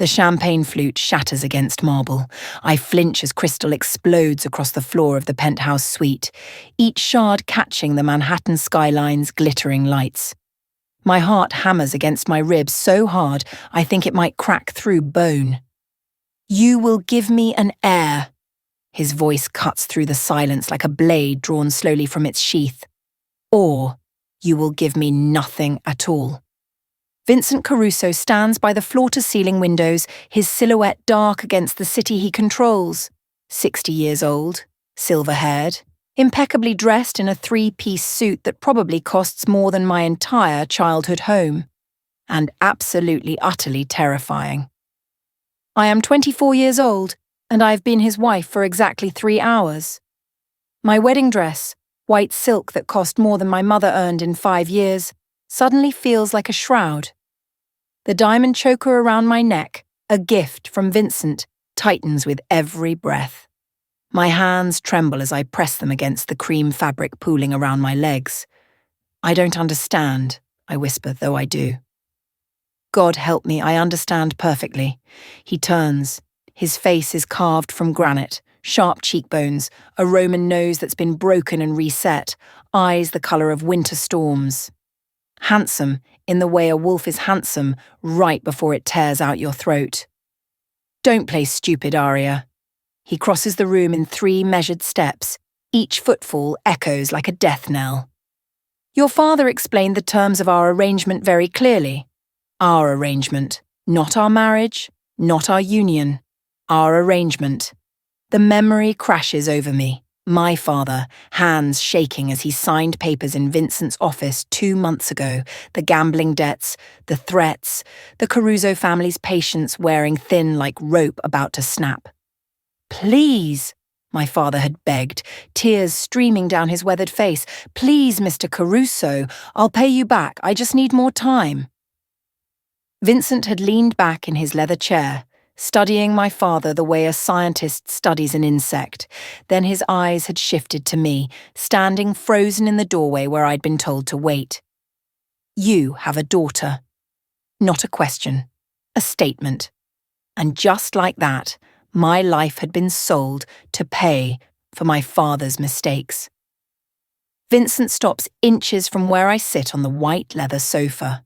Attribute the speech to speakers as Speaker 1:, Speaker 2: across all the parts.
Speaker 1: The champagne flute shatters against marble. I flinch as crystal explodes across the floor of the penthouse suite, each shard catching the Manhattan skyline's glittering lights. My heart hammers against my ribs so hard I think it might crack through bone. "You will give me an heir." His voice cuts through the silence like a blade drawn slowly from its sheath. "Or you will give me nothing at all." Vincent Caruso stands by the floor-to-ceiling windows, his silhouette dark against the city he controls. 60 years old, silver-haired, impeccably dressed in a three-piece suit that probably costs more than my entire childhood home. And absolutely, utterly terrifying. I am 24 years old, and I've been his wife for exactly 3 hours. My wedding dress, white silk that cost more than my mother earned in 5 years, suddenly feels like a shroud. The diamond choker around my neck, a gift from Vincent, tightens with every breath. My hands tremble as I press them against the cream fabric pooling around my legs. "I don't understand," I whisper, though I do. "God help me, I understand perfectly." He turns. His face is carved from granite, sharp cheekbones, a Roman nose that's been broken and reset, eyes the colour of winter storms. Handsome, in the way a wolf is handsome, right before it tears out your throat. "Don't play stupid, Aria." He crosses the room in 3 measured steps. Each footfall echoes like a death knell. "Your father explained the terms of our arrangement very clearly. Our arrangement, not our marriage, not our union. Our arrangement." The memory crashes over me. My father, hands shaking as he signed papers in Vincent's office 2 months ago, the gambling debts, the threats, the Caruso family's patience wearing thin like rope about to snap. "Please," my father had begged, tears streaming down his weathered face. "Please, Mr. Caruso, I'll pay you back, I just need more time." Vincent had leaned back in his leather chair, studying my father the way a scientist studies an insect. Then his eyes had shifted to me, standing frozen in the doorway where I'd been told to wait. "You have a daughter." Not a question, a statement. And just like that, my life had been sold to pay for my father's mistakes. Vincent stops inches from where I sit on the white leather sofa.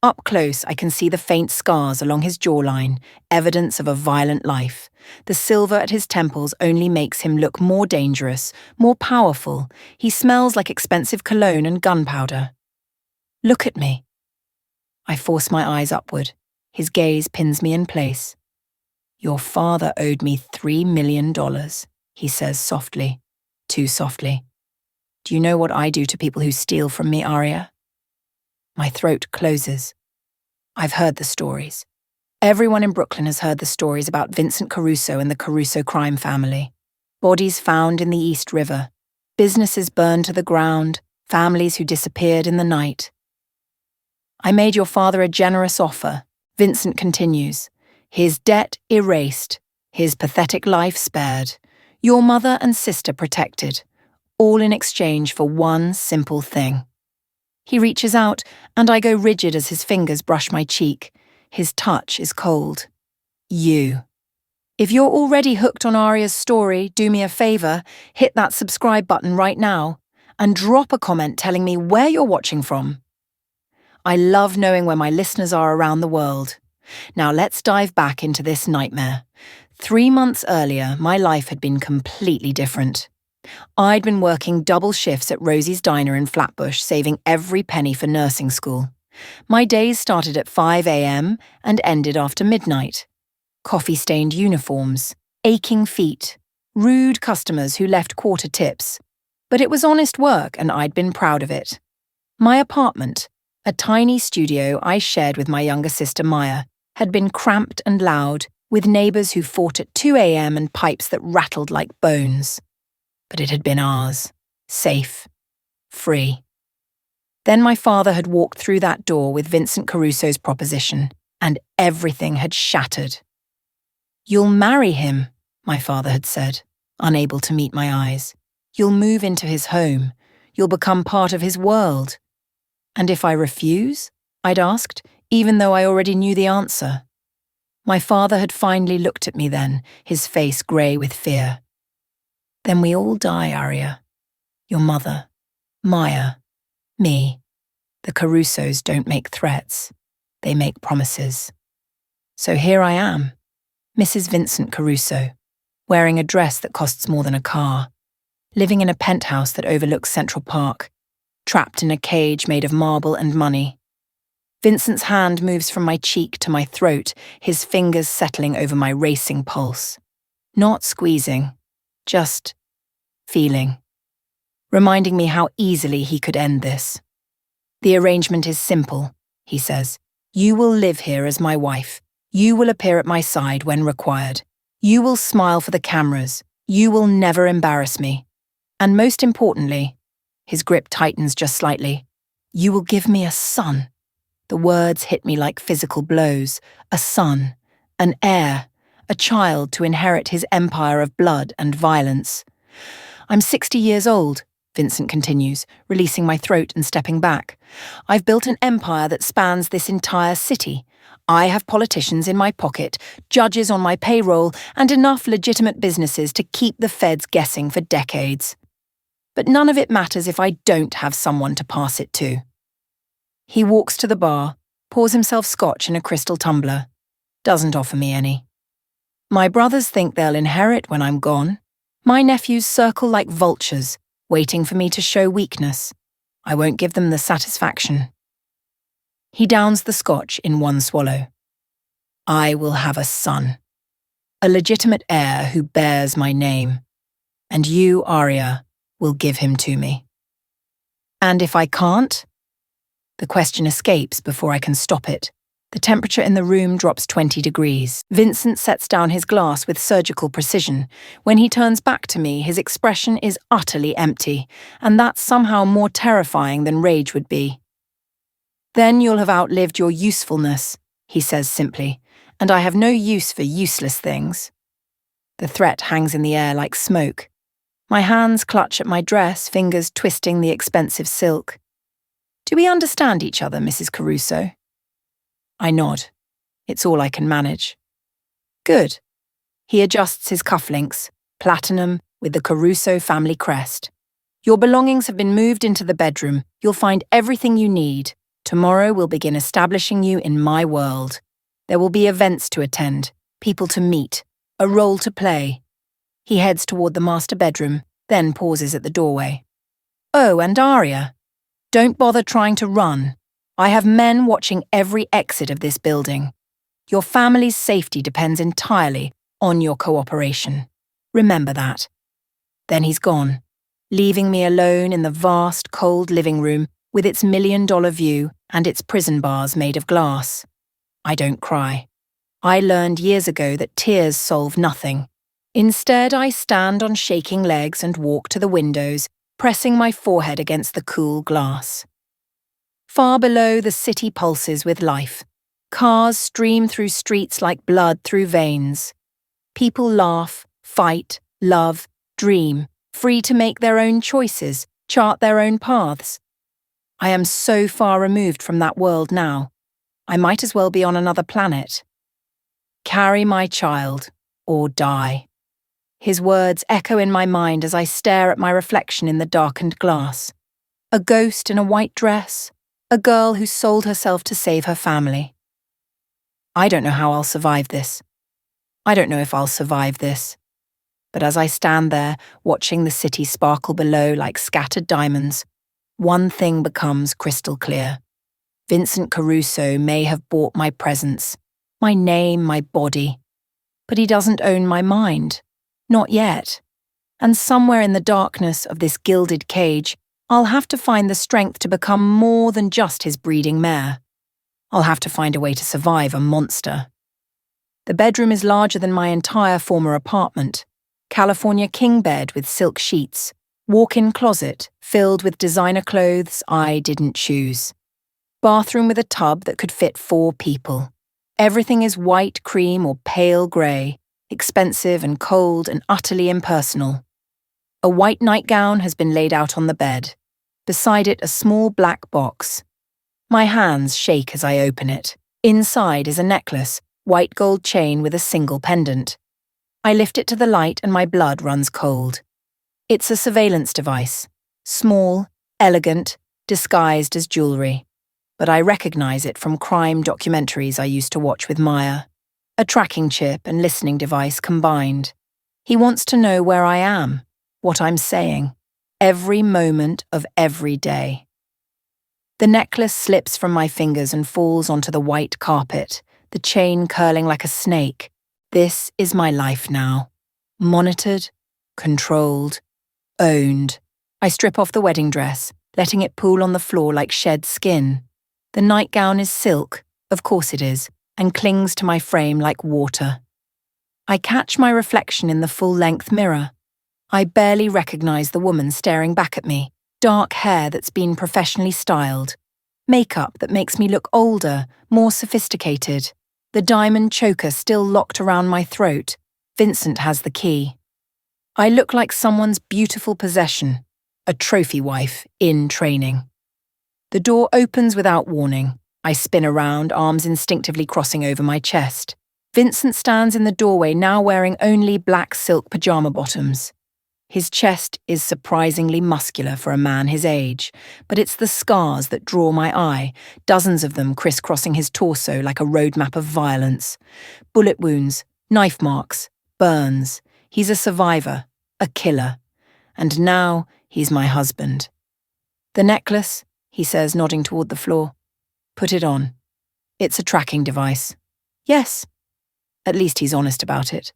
Speaker 1: Up close, I can see the faint scars along his jawline, evidence of a violent life. The silver at his temples only makes him look more dangerous, more powerful. He smells like expensive cologne and gunpowder. "Look at me." I force my eyes upward. His gaze pins me in place. "Your father owed me $3 million, he says softly, too softly. "Do you know what I do to people who steal from me, Aria?" My throat closes. I've heard the stories. Everyone in Brooklyn has heard the stories about Vincent Caruso and the Caruso crime family. Bodies found in the East River, businesses burned to the ground, families who disappeared in the night. "I made your father a generous offer," Vincent continues. "His debt erased, his pathetic life spared, your mother and sister protected, all in exchange for one simple thing." He reaches out, and I go rigid as his fingers brush my cheek. His touch is cold. "You." If you're already hooked on Aria's story, do me a favour, hit that subscribe button right now, and drop a comment telling me where you're watching from. I love knowing where my listeners are around the world. Now let's dive back into this nightmare. 3 months earlier, my life had been completely different. I'd been working double shifts at Rosie's Diner in Flatbush, saving every penny for nursing school. My days started at 5 a.m. and ended after midnight. Coffee-stained uniforms, aching feet, rude customers who left quarter tips. But it was honest work and I'd been proud of it. My apartment, a tiny studio I shared with my younger sister Maya, had been cramped and loud, with neighbours who fought at 2 a.m. and pipes that rattled like bones. But it had been ours, safe, free. Then my father had walked through that door with Vincent Caruso's proposition, and everything had shattered. "You'll marry him," my father had said, unable to meet my eyes. "You'll move into his home. You'll become part of his world." "And if I refuse?" I'd asked, even though I already knew the answer. My father had finally looked at me then, his face grey with fear. Then we all die, Arya. Your mother, Maya, me. The Carusos don't make threats. They make promises. So here I am, Mrs. Vincent Caruso, wearing a dress that costs more than a car, living in a penthouse that overlooks Central Park, trapped in a cage made of marble and money. Vincent's hand moves from my cheek to my throat, his fingers settling over my racing pulse. Not squeezing, just feeling, reminding me how easily he could end this. The arrangement is simple, he says. You will live here as my wife. You will appear at my side when required. You will smile for the cameras. You will never embarrass me. And most importantly, his grip tightens just slightly, you will give me a son. The words hit me like physical blows. A son, an heir, a child to inherit his empire of blood and violence. I'm 60 years old, Vincent continues, releasing my throat and stepping back. I've built an empire that spans this entire city. I have politicians in my pocket, judges on my payroll, and enough legitimate businesses to keep the feds guessing for decades. But none of it matters if I don't have someone to pass it to. He walks to the bar, pours himself scotch in a crystal tumbler, doesn't offer me any. My brothers think they'll inherit when I'm gone. My nephews circle like vultures, waiting for me to show weakness. I won't give them the satisfaction. He downs the scotch in one swallow. I will have a son, a legitimate heir who bears my name, and you, Arya, will give him to me. And if I can't? The question escapes before I can stop it. The temperature in the room drops 20 degrees. Vincent sets down his glass with surgical precision. When he turns back to me, his expression is utterly empty, and that's somehow more terrifying than rage would be. Then you'll have outlived your usefulness, he says simply, and I have no use for useless things. The threat hangs in the air like smoke. My hands clutch at my dress, fingers twisting the expensive silk. Do we understand each other, Mrs. Caruso? I nod. It's all I can manage. Good. He adjusts his cufflinks, platinum with the Caruso family crest. Your belongings have been moved into the bedroom. You'll find everything you need. Tomorrow we'll begin establishing you in my world. There will be events to attend, people to meet, a role to play. He heads toward the master bedroom, then pauses at the doorway. Oh, and Arya, don't bother trying to run. I have men watching every exit of this building. Your family's safety depends entirely on your cooperation. Remember that. Then he's gone, leaving me alone in the vast, cold living room with its $1,000,000 view and its prison bars made of glass. I don't cry. I learned years ago that tears solve nothing. Instead, I stand on shaking legs and walk to the windows, pressing my forehead against the cool glass. Far below, the city pulses with life. Cars stream through streets like blood through veins. People laugh, fight, love, dream, free to make their own choices, chart their own paths. I am so far removed from that world now. I might as well be on another planet. Carry my child, or die. His words echo in my mind as I stare at my reflection in the darkened glass. A ghost in a white dress, a girl who sold herself to save her family. I don't know how I'll survive this. I don't know if I'll survive this. But as I stand there, watching the city sparkle below like scattered diamonds, one thing becomes crystal clear. Vincent Caruso may have bought my presence, my name, my body, but he doesn't own my mind. Not yet. And somewhere in the darkness of this gilded cage, I'll have to find the strength to become more than just his breeding mare. I'll have to find a way to survive a monster. The bedroom is larger than my entire former apartment. California king bed with silk sheets. Walk-in closet filled with designer clothes I didn't choose. Bathroom with a tub that could fit 4 people. Everything is white, cream, or pale grey, expensive and cold and utterly impersonal. A white nightgown has been laid out on the bed. Beside it, a small black box. My hands shake as I open it. Inside is a necklace, white gold chain with a single pendant. I lift it to the light and my blood runs cold. It's a surveillance device, small, elegant, disguised as jewellery. But I recognise it from crime documentaries I used to watch with Maya. A tracking chip and listening device combined. He wants to know where I am, what I'm saying, every moment of every day. The necklace slips from my fingers and falls onto the white carpet, the chain curling like a snake. This is my life now. Monitored, controlled, owned. I strip off the wedding dress, letting it pool on the floor like shed skin. The nightgown is silk, of course it is, and clings to my frame like water. I catch my reflection in the full-length mirror. I barely recognise the woman staring back at me, dark hair that's been professionally styled, makeup that makes me look older, more sophisticated, the diamond choker still locked around my throat. Vincent has the key. I look like someone's beautiful possession, a trophy wife in training. The door opens without warning. I spin around, arms instinctively crossing over my chest. Vincent stands in the doorway, now wearing only black silk pajama bottoms. His chest is surprisingly muscular for a man his age, but it's the scars that draw my eye, dozens of them crisscrossing his torso like a roadmap of violence. Bullet wounds, knife marks, burns. He's a survivor, a killer. And now he's my husband. The necklace, he says, nodding toward the floor. Put it on. It's a tracking device. Yes. At least he's honest about it.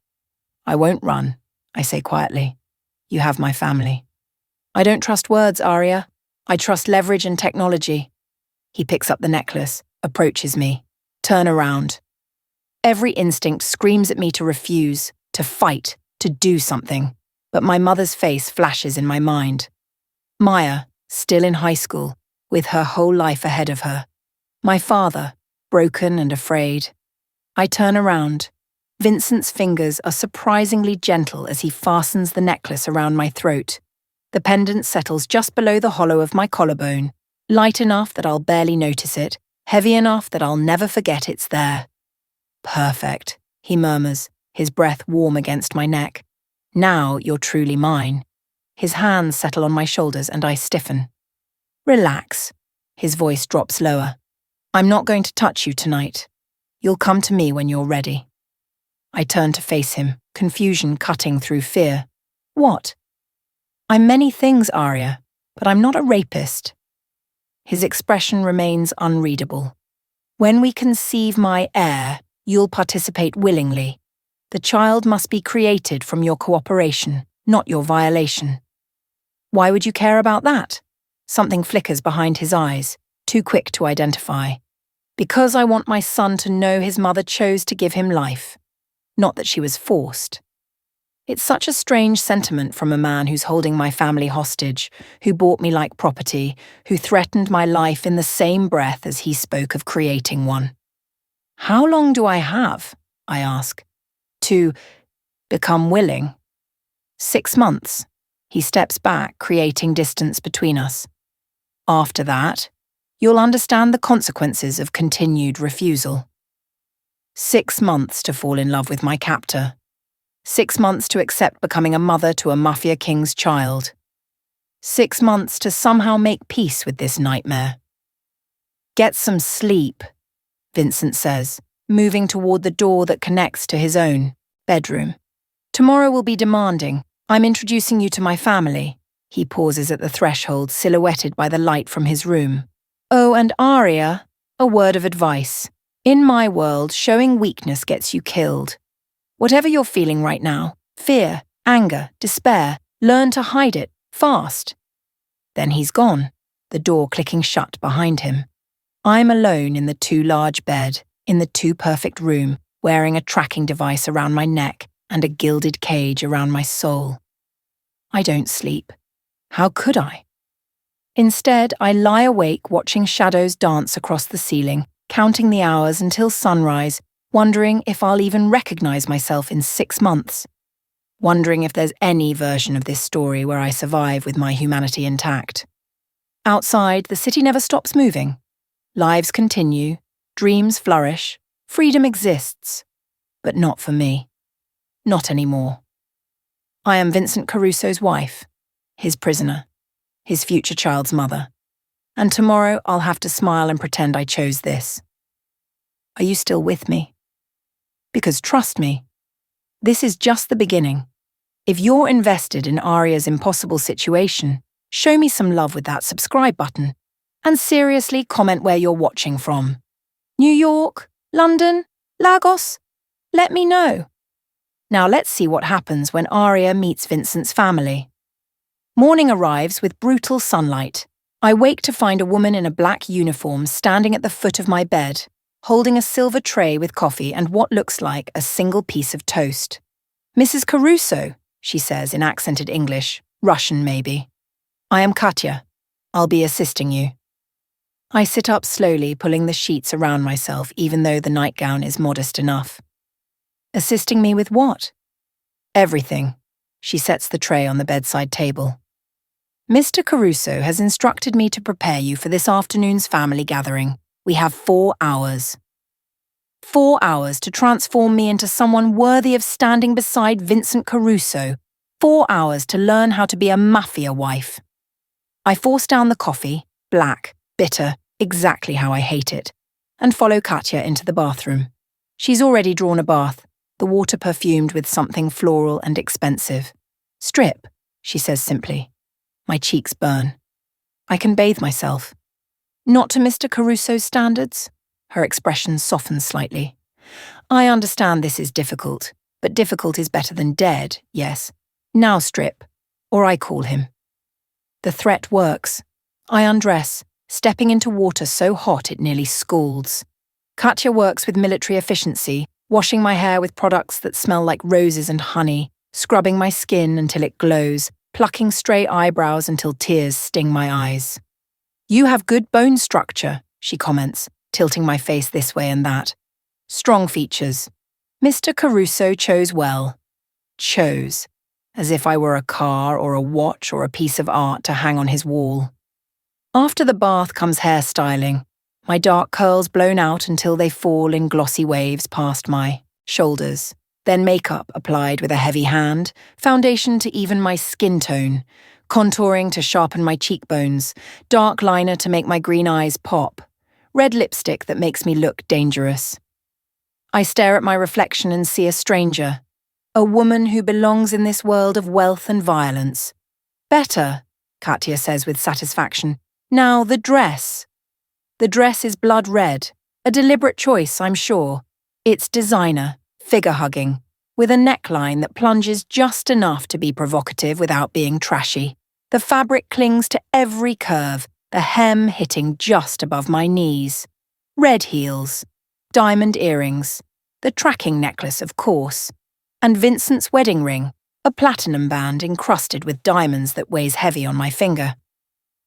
Speaker 1: I won't run, I say quietly. You have my family. I don't trust words, Arya. I trust leverage and technology. He picks up the necklace, approaches me. Turn around. Every instinct screams at me to refuse, to fight, to do something. But my mother's face flashes in my mind. Maya, still in high school, with her whole life ahead of her. My father, broken and afraid. I turn around. Vincent's fingers are surprisingly gentle as he fastens the necklace around my throat. The pendant settles just below the hollow of my collarbone, light enough that I'll barely notice it, heavy enough that I'll never forget it's there. Perfect, he murmurs, his breath warm against my neck. Now you're truly mine. His hands settle on my shoulders and I stiffen. Relax. His voice drops lower. I'm not going to touch you tonight. You'll come to me when you're ready. I turn to face him, confusion cutting through fear. What? I'm many things, Arya, but I'm not a rapist. His expression remains unreadable. When we conceive my heir, you'll participate willingly. The child must be created from your cooperation, not your violation. Why would you care about that? Something flickers behind his eyes, too quick to identify. Because I want my son to know his mother chose to give him life, not that she was forced. It's such a strange sentiment from a man who's holding my family hostage, who bought me like property, who threatened my life in the same breath as he spoke of creating one. How long do I have, I ask, to become willing? 6 months. He steps back, creating distance between us. After that, you'll understand the consequences of continued refusal. 6 months to fall in love with my captor. 6 months to accept becoming a mother to a Mafia king's child. 6 months to somehow make peace with this nightmare. Get some sleep, Vincent says, moving toward the door that connects to his own bedroom. Tomorrow will be demanding. I'm introducing you to my family. He pauses at the threshold, silhouetted by the light from his room. Oh, and Arya, a word of advice. In my world, showing weakness gets you killed. Whatever you're feeling right now, fear, anger, despair, learn to hide it, fast. Then he's gone, the door clicking shut behind him. I'm alone in the too large bed, in the too perfect room, wearing a tracking device around my neck and a gilded cage around my soul. I don't sleep. How could I? Instead, I lie awake watching shadows dance across the ceiling, counting the hours until sunrise, wondering if I'll even recognize myself in 6 months. Wondering if there's any version of this story where I survive with my humanity intact. Outside, the city never stops moving. Lives continue, dreams flourish, Freedom exists, but not for me. Not anymore. I am Vincent Caruso's wife, his prisoner, his future child's mother. And tomorrow I'll have to smile and pretend I chose this. Are you still with me? Because trust me, this is just the beginning. If you're invested in Arya's impossible situation, show me some love with that subscribe button. And seriously, comment where you're watching from. New York? London? Lagos? Let me know. Now let's see what happens when Arya meets Vincent's family. Morning arrives with brutal sunlight. I wake to find a woman in a black uniform standing at the foot of my bed, holding a silver tray with coffee and what looks like a single piece of toast. "Mrs. Caruso," she says in accented English, Russian maybe. "I am Katya. I'll be assisting you." I sit up slowly, pulling the sheets around myself even though the nightgown is modest enough. "Assisting me with what?" "Everything." She sets the tray on the bedside table. "Mr. Caruso has instructed me to prepare you for this afternoon's family gathering. We have 4 hours. 4 hours to transform me into someone worthy of standing beside Vincent Caruso. 4 hours to learn how to be a Mafia wife." I force down the coffee, black, bitter, exactly how I hate it, and follow Katya into the bathroom. She's already drawn a bath, the water perfumed with something floral and expensive. "Strip," she says simply. My cheeks burn. I can bathe myself. "Not to Mr. Caruso's standards?" Her expression softens slightly. "I understand this is difficult, but difficult is better than dead, yes. Now strip, or I call him." The threat works. I undress, stepping into water so hot it nearly scalds. Katya works with military efficiency, washing my hair with products that smell like roses and honey, scrubbing my skin until it glows, plucking stray eyebrows until tears sting my eyes. "You have good bone structure," she comments, tilting my face this way and that. "Strong features. Mr. Caruso chose well." Chose. As if I were a car or a watch or a piece of art to hang on his wall. After the bath comes hairstyling, my dark curls blown out until they fall in glossy waves past my shoulders. Then makeup applied with a heavy hand, foundation to even my skin tone, contouring to sharpen my cheekbones, dark liner to make my green eyes pop, red lipstick that makes me look dangerous. I stare at my reflection and see a stranger, a woman who belongs in this world of wealth and violence. "Better," Katya says with satisfaction. "Now, the dress." The dress is blood red, a deliberate choice, I'm sure. It's designer, figure-hugging, with a neckline that plunges just enough to be provocative without being trashy. The fabric clings to every curve, the hem hitting just above my knees. Red heels, diamond earrings, the tracking necklace, of course, and Vincent's wedding ring, a platinum band encrusted with diamonds that weighs heavy on my finger.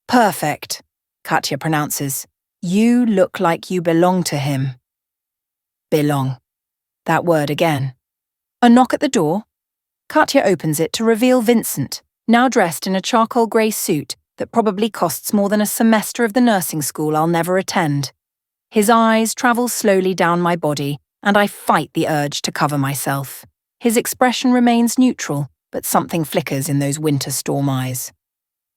Speaker 1: "Perfect," Katya pronounces. "You look like you belong to him." Belong. That word again. A knock at the door. Katya opens it to reveal Vincent, now dressed in a charcoal grey suit that probably costs more than a semester of the nursing school I'll never attend. His eyes travel slowly down my body, and I fight the urge to cover myself. His expression remains neutral, but something flickers in those winter storm eyes.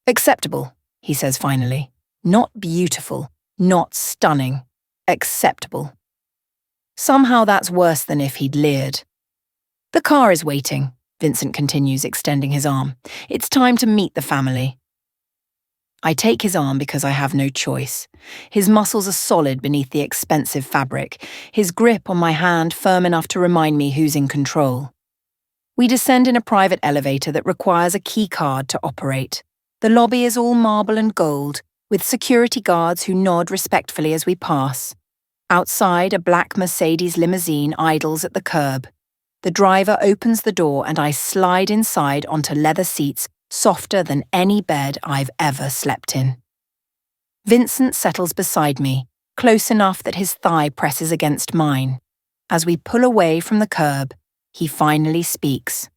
Speaker 1: "Acceptable," he says finally. "Not beautiful, not stunning. Acceptable." Somehow that's worse than if he'd leered. "The car is waiting," Vincent continues, extending his arm. "It's time to meet the family." I take his arm because I have no choice. His muscles are solid beneath the expensive fabric, his grip on my hand firm enough to remind me who's in control. We descend in a private elevator that requires a key card to operate. The lobby is all marble and gold, with security guards who nod respectfully as we pass. Outside, a black Mercedes limousine idles at the curb. The driver opens the door and I slide inside onto leather seats softer than any bed I've ever slept in. Vincent settles beside me, close enough that his thigh presses against mine. As we pull away from the curb, he finally speaks.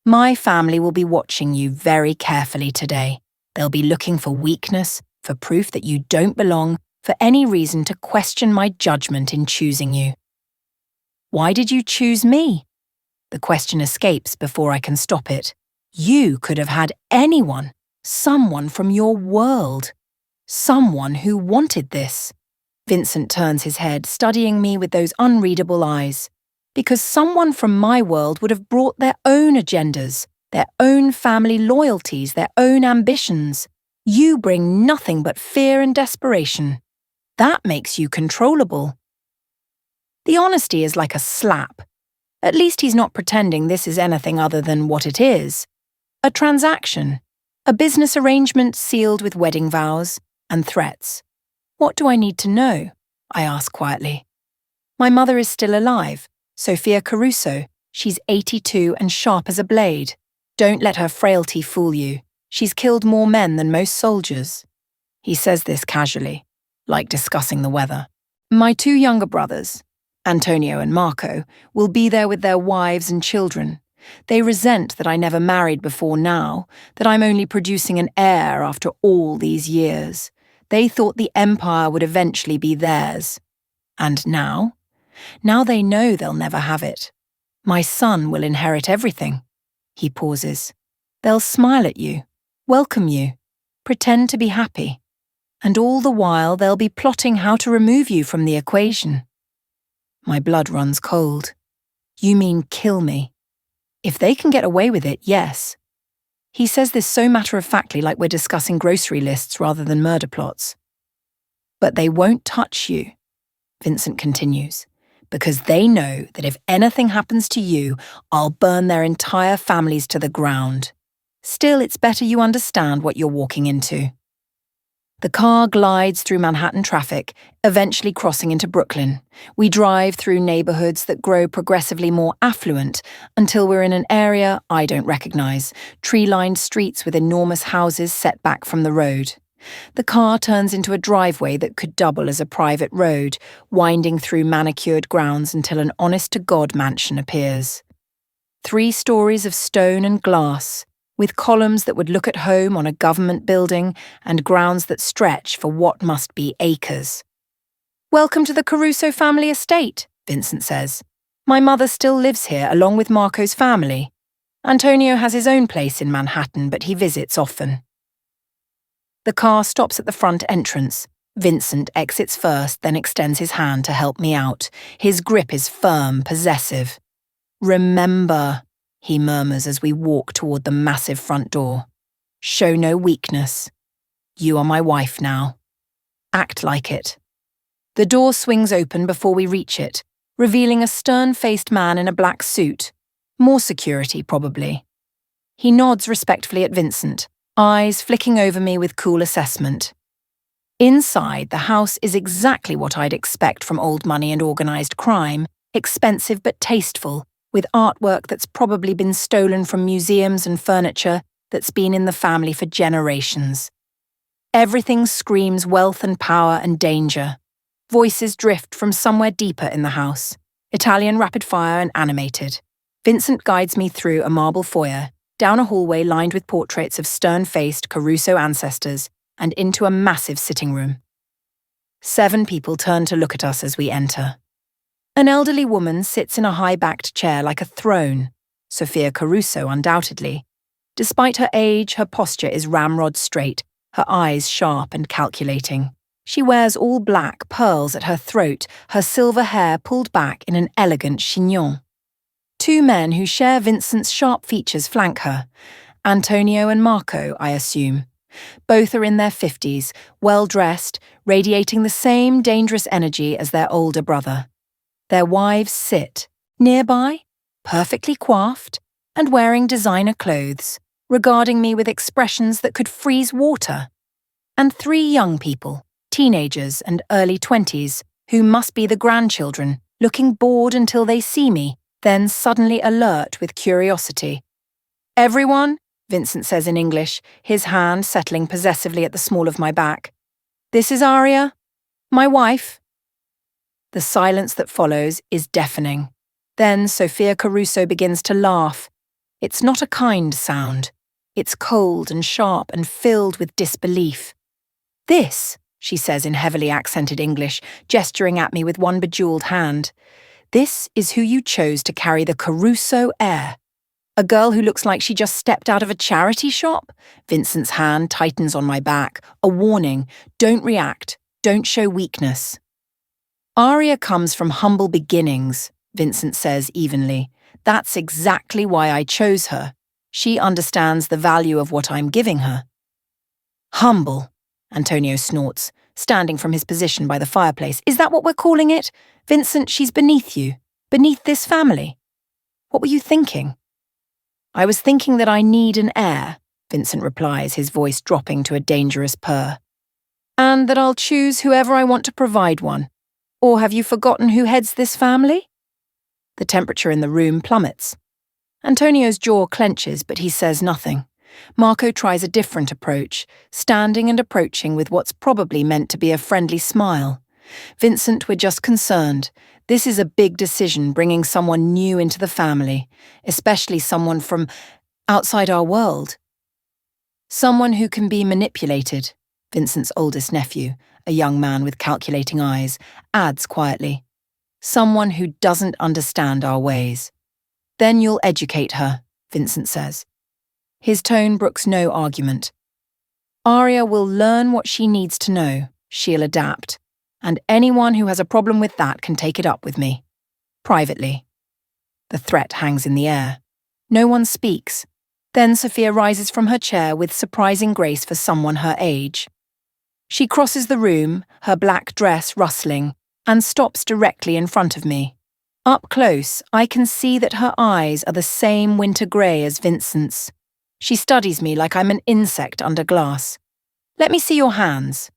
Speaker 1: "My family will be watching you very carefully today. They'll be looking for weakness, for proof that you don't belong, for any reason to question my judgment in choosing you. Why did you choose me? The question escapes before I can stop it. You could have had anyone, someone from your world, someone who wanted this. Vincent turns his head, studying me with those unreadable eyes. Because someone from my world would have brought their own agendas, their own family loyalties, their own ambitions. You bring nothing but fear and desperation. That makes you controllable. The honesty is like a slap. At least he's not pretending this is anything other than what it is. A transaction. A business arrangement sealed with wedding vows and threats. What do I need to know? I ask quietly. My mother is still alive, Sophia Caruso. She's 82 and sharp as a blade. Don't let her frailty fool you. She's killed more men than most soldiers. He says this casually, like discussing the weather. My two younger brothers, Antonio and Marco, will be there with their wives and children. They resent that I never married before now, that I'm only producing an heir after all these years. They thought the empire would eventually be theirs. And now? Now they know they'll never have it. My son will inherit everything. He pauses. They'll smile at you, welcome you, pretend to be happy. And all the while they'll be plotting how to remove you from the equation. My blood runs cold. You mean kill me? If they can get away with it, yes. He says this so matter-of-factly, like we're discussing grocery lists rather than murder plots. But they won't touch you, Vincent continues, because they know that if anything happens to you, I'll burn their entire families to the ground. Still, it's better you understand what you're walking into. The car glides through Manhattan traffic, eventually crossing into Brooklyn. We drive through neighborhoods that grow progressively more affluent until we're in an area I don't recognize, tree-lined streets with enormous houses set back from the road. The car turns into a driveway that could double as a private road, winding through manicured grounds until an honest-to-God mansion appears. 3 stories of stone and glass, with columns that would look at home on a government building and grounds that stretch for what must be acres. Welcome to the Caruso family estate, Vincent says. My mother still lives here along with Marco's family. Antonio has his own place in Manhattan, but he visits often. The car stops at the front entrance. Vincent exits first, then extends his hand to help me out. His grip is firm, possessive. Remember, he murmurs as we walk toward the massive front door. Show no weakness. You are my wife now. Act like it. The door swings open before we reach it, revealing a stern-faced man in a black suit. More security, probably. He nods respectfully at Vincent, eyes flicking over me with cool assessment. Inside, the house is exactly what I'd expect from old money and organized crime, expensive but tasteful, with artwork that's probably been stolen from museums and furniture that's been in the family for generations. Everything screams wealth and power and danger. Voices drift from somewhere deeper in the house, Italian rapid fire and animated. Vincent guides me through a marble foyer, down a hallway lined with portraits of stern-faced Caruso ancestors, and into a massive sitting room. 7 people turn to look at us as we enter. An elderly woman sits in a high-backed chair like a throne, Sophia Caruso undoubtedly. Despite her age, her posture is ramrod straight, her eyes sharp and calculating. She wears all black, pearls at her throat, her silver hair pulled back in an elegant chignon. 2 men who share Vincent's sharp features flank her. Antonio and Marco, I assume. Both are in their 50s, well-dressed, radiating the same dangerous energy as their older brother. Their wives sit, nearby, perfectly coiffed, and wearing designer clothes, regarding me with expressions that could freeze water. And 3 young people, teenagers and early 20s, who must be the grandchildren, looking bored until they see me, then suddenly alert with curiosity. Everyone, Vincent says in English, his hand settling possessively at the small of my back. This is Aria, my wife. The silence that follows is deafening. Then Sophia Caruso begins to laugh. It's not a kind sound. It's cold and sharp and filled with disbelief. This, she says in heavily accented English, gesturing at me with one bejeweled hand. This is who you chose to carry the Caruso heir. A girl who looks like she just stepped out of a charity shop? Vincent's hand tightens on my back. A warning. Don't react. Don't show weakness. Aria comes from humble beginnings, Vincent says evenly. That's exactly why I chose her. She understands the value of what I'm giving her. Humble, Antonio snorts, standing from his position by the fireplace. Is that what we're calling it? Vincent, she's beneath you. Beneath this family. What were you thinking? I was thinking that I need an heir, Vincent replies, his voice dropping to a dangerous purr. And that I'll choose whoever I want to provide one. Or have you forgotten who heads this family? The temperature in the room plummets. Antonio's jaw clenches, but he says nothing. Marco tries a different approach, standing and approaching with what's probably meant to be a friendly smile. Vincent, we're just concerned. This is a big decision, bringing someone new into the family, especially someone from outside our world. Someone who can be manipulated, Vincent's oldest nephew, a young man with calculating eyes, adds quietly. Someone who doesn't understand our ways. Then you'll educate her, Vincent says. His tone brooks no argument. Aria will learn what she needs to know. She'll adapt. And anyone who has a problem with that can take it up with me. Privately. The threat hangs in the air. No one speaks. Then Sophia rises from her chair with surprising grace for someone her age. She crosses the room, her black dress rustling, and stops directly in front of me. Up close, I can see that her eyes are the same winter grey as Vincent's. She studies me like I'm an insect under glass. Let me see your hands.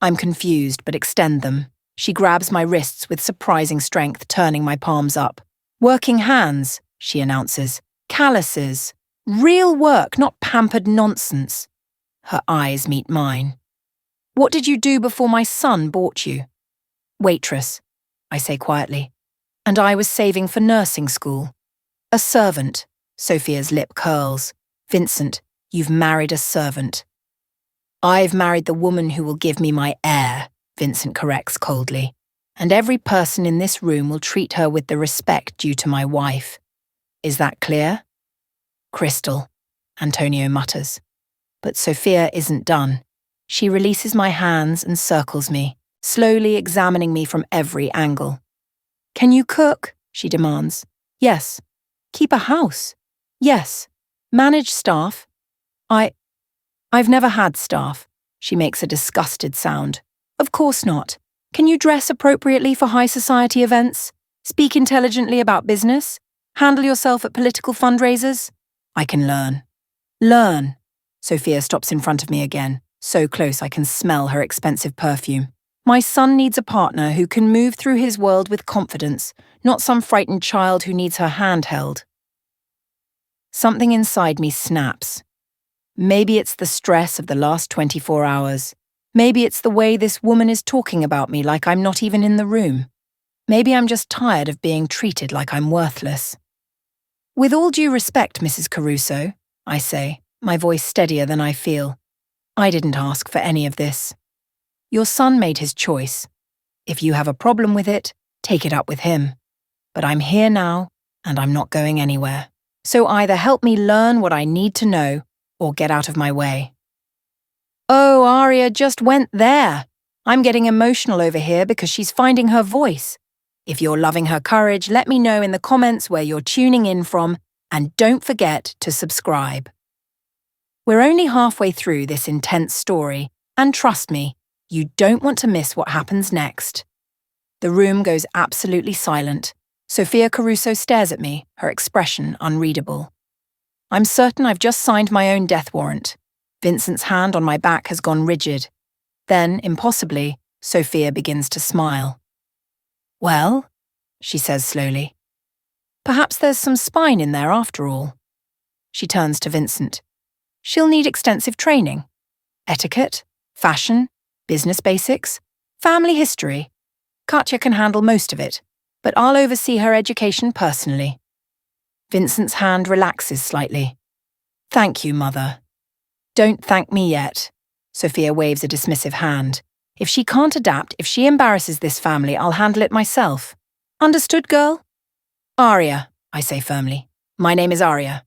Speaker 1: I'm confused, but extend them. She grabs my wrists with surprising strength, turning my palms up. Working hands, she announces. Calluses. Real work, not pampered nonsense. Her eyes meet mine. What did you do before my son bought you? Waitress, I say quietly. And I was saving for nursing school. A servant, Sophia's lip curls. Vincent, you've married a servant. I've married the woman who will give me my heir, Vincent corrects coldly. And every person in this room will treat her with the respect due to my wife. Is that clear? Crystal, Antonio mutters. But Sophia isn't done. She releases my hands and circles me, slowly examining me from every angle. Can you cook? She demands. Yes. Keep a house? Yes. Manage staff? I've never had staff. She makes a disgusted sound. Of course not. Can you dress appropriately for high society events? Speak intelligently about business? Handle yourself at political fundraisers? I can learn. Learn. Sophia stops in front of me again, so close I can smell her expensive perfume. My son needs a partner who can move through his world with confidence, not some frightened child who needs her hand held. Something inside me snaps. Maybe it's the stress of the last 24 hours. Maybe it's the way this woman is talking about me like I'm not even in the room. Maybe I'm just tired of being treated like I'm worthless. With all due respect, Mrs. Caruso, I say, my voice steadier than I feel. I didn't ask for any of this. Your son made his choice. If you have a problem with it, take it up with him. But I'm here now, and I'm not going anywhere. So either help me learn what I need to know, or get out of my way. Oh, Aria just went there. I'm getting emotional over here because she's finding her voice. If you're loving her courage, let me know in the comments where you're tuning in from, and don't forget to subscribe. We're only halfway through this intense story, and trust me, you don't want to miss what happens next. The room goes absolutely silent. Sophia Caruso stares at me, her expression unreadable. I'm certain I've just signed my own death warrant. Vincent's hand on my back has gone rigid. Then, impossibly, Sophia begins to smile. Well, she says slowly. Perhaps there's some spine in there after all. She turns to Vincent. She'll need extensive training. Etiquette, fashion, business basics, family history. Katya can handle most of it, but I'll oversee her education personally. Vincent's hand relaxes slightly. Thank you, Mother. Don't thank me yet. Sophia waves a dismissive hand. If she can't adapt, if she embarrasses this family, I'll handle it myself. Understood, girl? Arya, I say firmly. My name is Arya.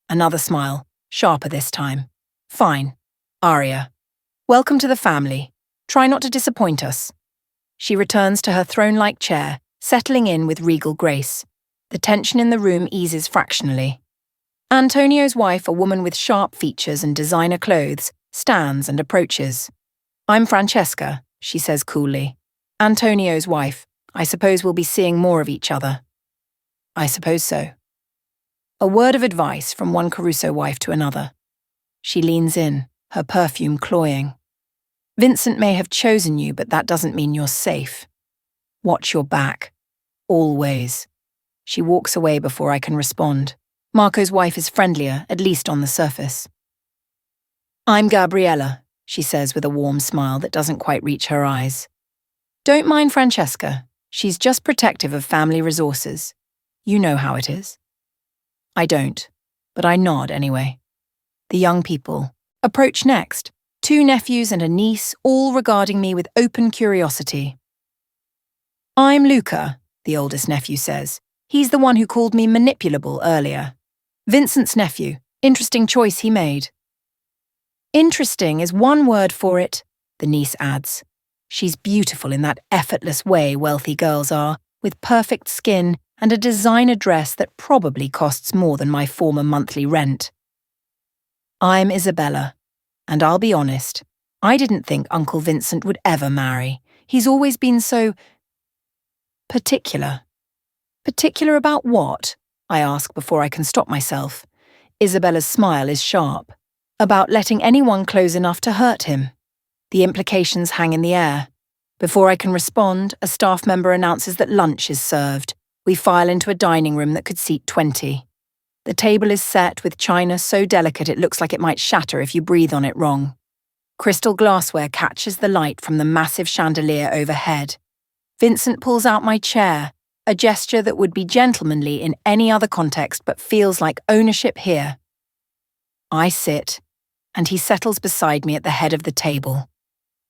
Speaker 1: Another smile, sharper this time. Fine. Arya. Welcome to the family. Try not to disappoint us. She returns to her throne-like chair, settling in with regal grace. The tension in the room eases fractionally. Antonio's wife, a woman with sharp features and designer clothes, stands and approaches. I'm Francesca, she says coolly. Antonio's wife. I suppose we'll be seeing more of each other. I suppose so. A word of advice from one Caruso wife to another. She leans in, her perfume cloying. Vincent may have chosen you, but that doesn't mean you're safe. Watch your back. Always. She walks away before I can respond. Marco's wife is friendlier, at least on the surface. I'm Gabriella, she says with a warm smile that doesn't quite reach her eyes. Don't mind Francesca. She's just protective of family resources. You know how it is. I don't, but I nod anyway. The young people approach next. 2 nephews and a niece, all regarding me with open curiosity. I'm Luca, the oldest nephew says. He's the one who called me manipulable earlier. Vincent's nephew. Interesting choice he made. Interesting is one word for it, the niece adds. She's beautiful in that effortless way wealthy girls are, with perfect skin and a designer dress that probably costs more than my former monthly rent. I'm Isabella, and I'll be honest, I didn't think Uncle Vincent would ever marry. He's always been so particular. Particular about what? I ask before I can stop myself. Isabella's smile is sharp. About letting anyone close enough to hurt him. The implications hang in the air. Before I can respond, a staff member announces that lunch is served. We file into a dining room that could seat 20. The table is set with china so delicate it looks like it might shatter if you breathe on it wrong. Crystal glassware catches the light from the massive chandelier overhead. Vincent pulls out my chair, a gesture that would be gentlemanly in any other context but feels like ownership here. I sit, and he settles beside me at the head of the table.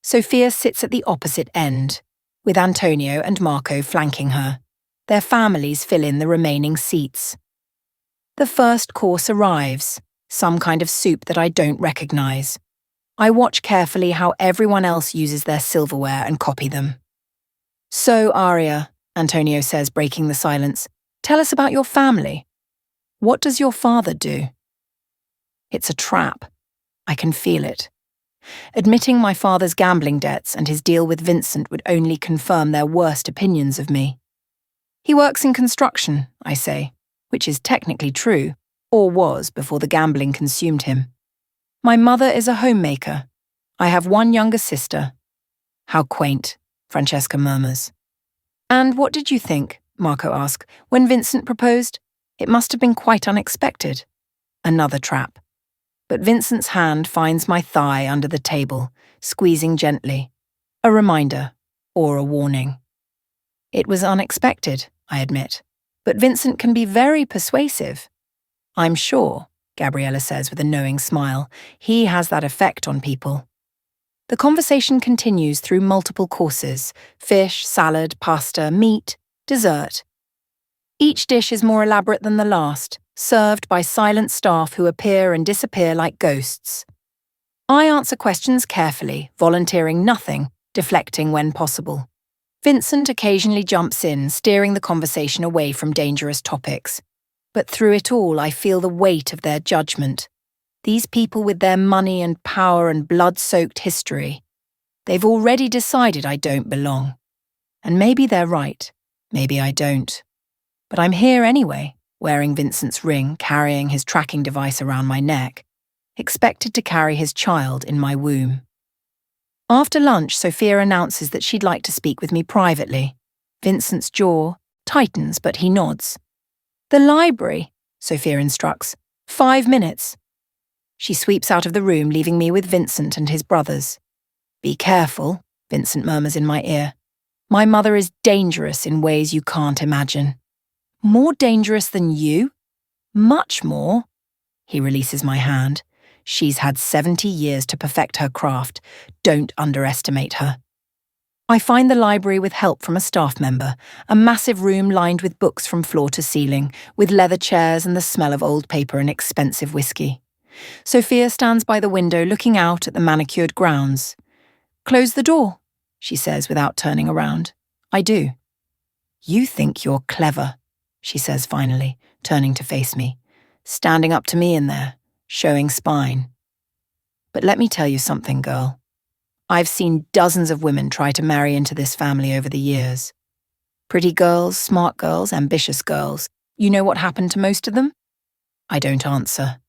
Speaker 1: Sophia sits at the opposite end, with Antonio and Marco flanking her. Their families fill in the remaining seats. The first course arrives, some kind of soup that I don't recognize. I watch carefully how everyone else uses their silverware and copy them. So, Arya, Antonio says, breaking the silence, tell us about your family. What does your father do? It's a trap. I can feel it. Admitting my father's gambling debts and his deal with Vincent would only confirm their worst opinions of me. He works in construction, I say, which is technically true, or was before the gambling consumed him. My mother is a homemaker. I have one younger sister. How quaint, Francesca murmurs. And what did you think, Marco asks, when Vincent proposed? It must have been quite unexpected. Another trap. But Vincent's hand finds my thigh under the table, squeezing gently. A reminder, or a warning. It was unexpected, I admit, but Vincent can be very persuasive. I'm sure, Gabriella says with a knowing smile, he has that effect on people. The conversation continues through multiple courses: fish, salad, pasta, meat, dessert. Each dish is more elaborate than the last, served by silent staff who appear and disappear like ghosts. I answer questions carefully, volunteering nothing, deflecting when possible. Vincent occasionally jumps in, steering the conversation away from dangerous topics. But through it all, I feel the weight of their judgment. These people with their money and power and blood-soaked history. They've already decided I don't belong. And maybe they're right. Maybe I don't. But I'm here anyway, wearing Vincent's ring, carrying his tracking device around my neck, expected to carry his child in my womb. After lunch, Sophia announces that she'd like to speak with me privately. Vincent's jaw tightens, but he nods. The library, Sophia instructs. 5 minutes. She sweeps out of the room, leaving me with Vincent and his brothers. Be careful, Vincent murmurs in my ear. My mother is dangerous in ways you can't imagine. More dangerous than you? Much more. He releases my hand. She's had 70 years to perfect her craft. Don't underestimate her. I find the library with help from a staff member, a massive room lined with books from floor to ceiling, with leather chairs and the smell of old paper and expensive whiskey. Sophia stands by the window looking out at the manicured grounds. "Close the door," she says without turning around. I do. "You think you're clever," she says finally, turning to face me, standing up to me in there, showing spine. "But let me tell you something, girl. I've seen dozens of women try to marry into this family over the years. Pretty girls, smart girls, ambitious girls. You know what happened to most of them?" I don't answer.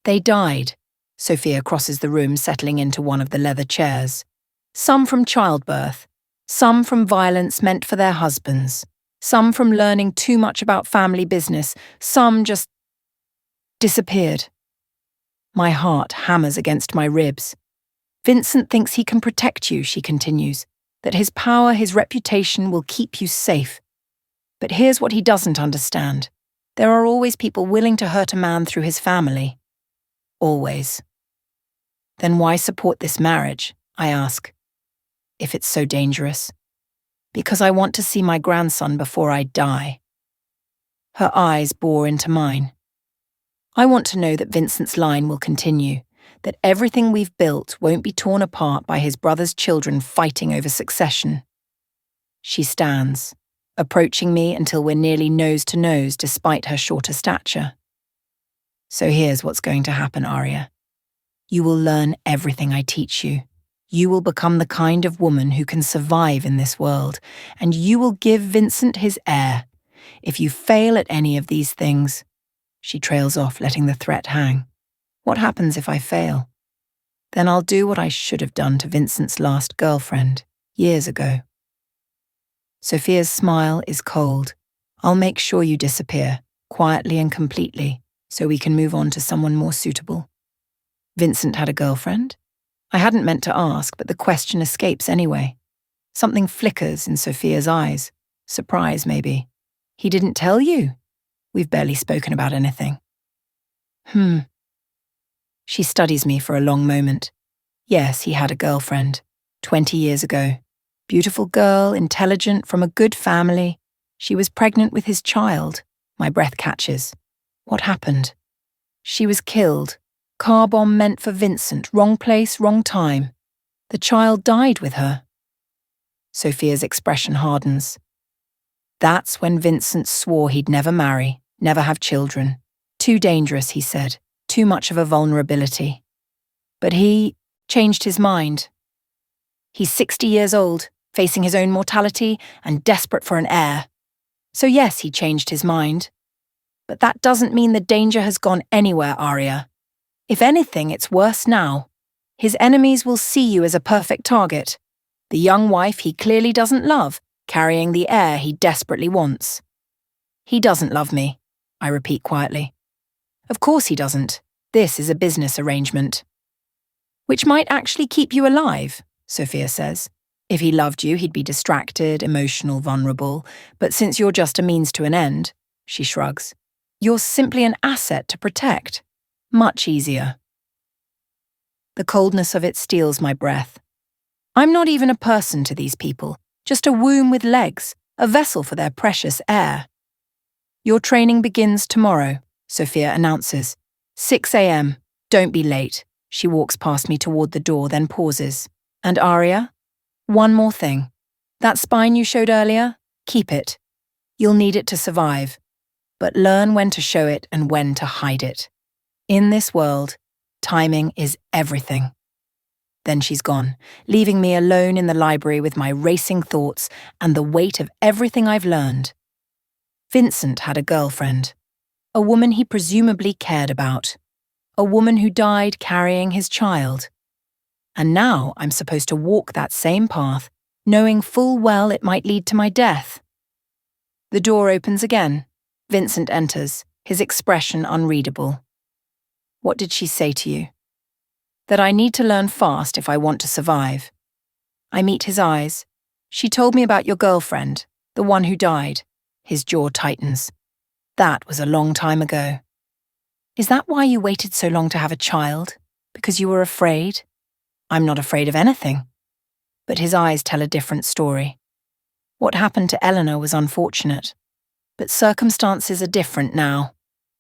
Speaker 1: "They died." Sophia crosses the room, settling into one of the leather chairs. "Some from childbirth, some from violence meant for their husbands, some from learning too much about family business, some just disappeared." My heart hammers against my ribs. "Vincent thinks he can protect you," she continues, "that his power, his reputation will keep you safe. But here's what he doesn't understand. There are always people willing to hurt a man through his family. Always." "Then why support this marriage?" I ask. "If it's so dangerous." "Because I want to see my grandson before I die." Her eyes bore into mine. "I want to know that Vincent's line will continue, that everything we've built won't be torn apart by his brother's children fighting over succession." She stands, approaching me until we're nearly nose to nose despite her shorter stature. "So here's what's going to happen, Arya. You will learn everything I teach you. You will become the kind of woman who can survive in this world, and you will give Vincent his heir. If you fail at any of these things..." She trails off, letting the threat hang. "What happens if I fail?" "Then I'll do what I should have done to Vincent's last girlfriend, years ago." Sophia's smile is cold. "I'll make sure you disappear, quietly and completely, so we can move on to someone more suitable." Vincent had a girlfriend? I hadn't meant to ask, but the question escapes anyway. Something flickers in Sophia's eyes. Surprise, maybe. "He didn't tell you? We've barely spoken about anything." She studies me for a long moment. "Yes, he had a girlfriend. 20 years ago. Beautiful girl, intelligent, from a good family. She was pregnant with his child." My breath catches. "What happened?" "She was killed. Car bomb meant for Vincent. Wrong place, wrong time. The child died with her." Sophia's expression hardens. "That's when Vincent swore he'd never marry, never have children. Too dangerous, he said. Too much of a vulnerability. But he changed his mind. He's 60 years old, facing his own mortality and desperate for an heir. So yes, he changed his mind. But that doesn't mean the danger has gone anywhere, Arya. If anything, it's worse now. His enemies will see you as a perfect target. The young wife he clearly doesn't love, carrying the heir he desperately wants." "He doesn't love me," I repeat quietly. "Of course he doesn't. This is a business arrangement." "Which might actually keep you alive," Sophia says. "If he loved you, he'd be distracted, emotional, vulnerable. But since you're just a means to an end," she shrugs, "you're simply an asset to protect. Much easier." The coldness of it steals my breath. I'm not even a person to these people, just a womb with legs, a vessel for their precious heir. "Your training begins tomorrow," Sophia announces. 6 a.m. Don't be late. She walks past me toward the door, then pauses. "And Arya? One more thing. That spine you showed earlier, keep it. You'll need it to survive. But learn when to show it and when to hide it. In this world, timing is everything." Then she's gone, leaving me alone in the library with my racing thoughts and the weight of everything I've learned. Vincent had a girlfriend. A woman he presumably cared about. A woman who died carrying his child. And now I'm supposed to walk that same path, knowing full well it might lead to my death. The door opens again. Vincent enters, his expression unreadable. "What did she say to you?" "That I need to learn fast if I want to survive." I meet his eyes. "She told me about your girlfriend, the one who died." His jaw tightens. "That was a long time ago." "Is that why you waited so long to have a child? Because you were afraid?" "I'm not afraid of anything." but his eyes tell a different story. What happened to Eleanor was unfortunate, but circumstances are different now.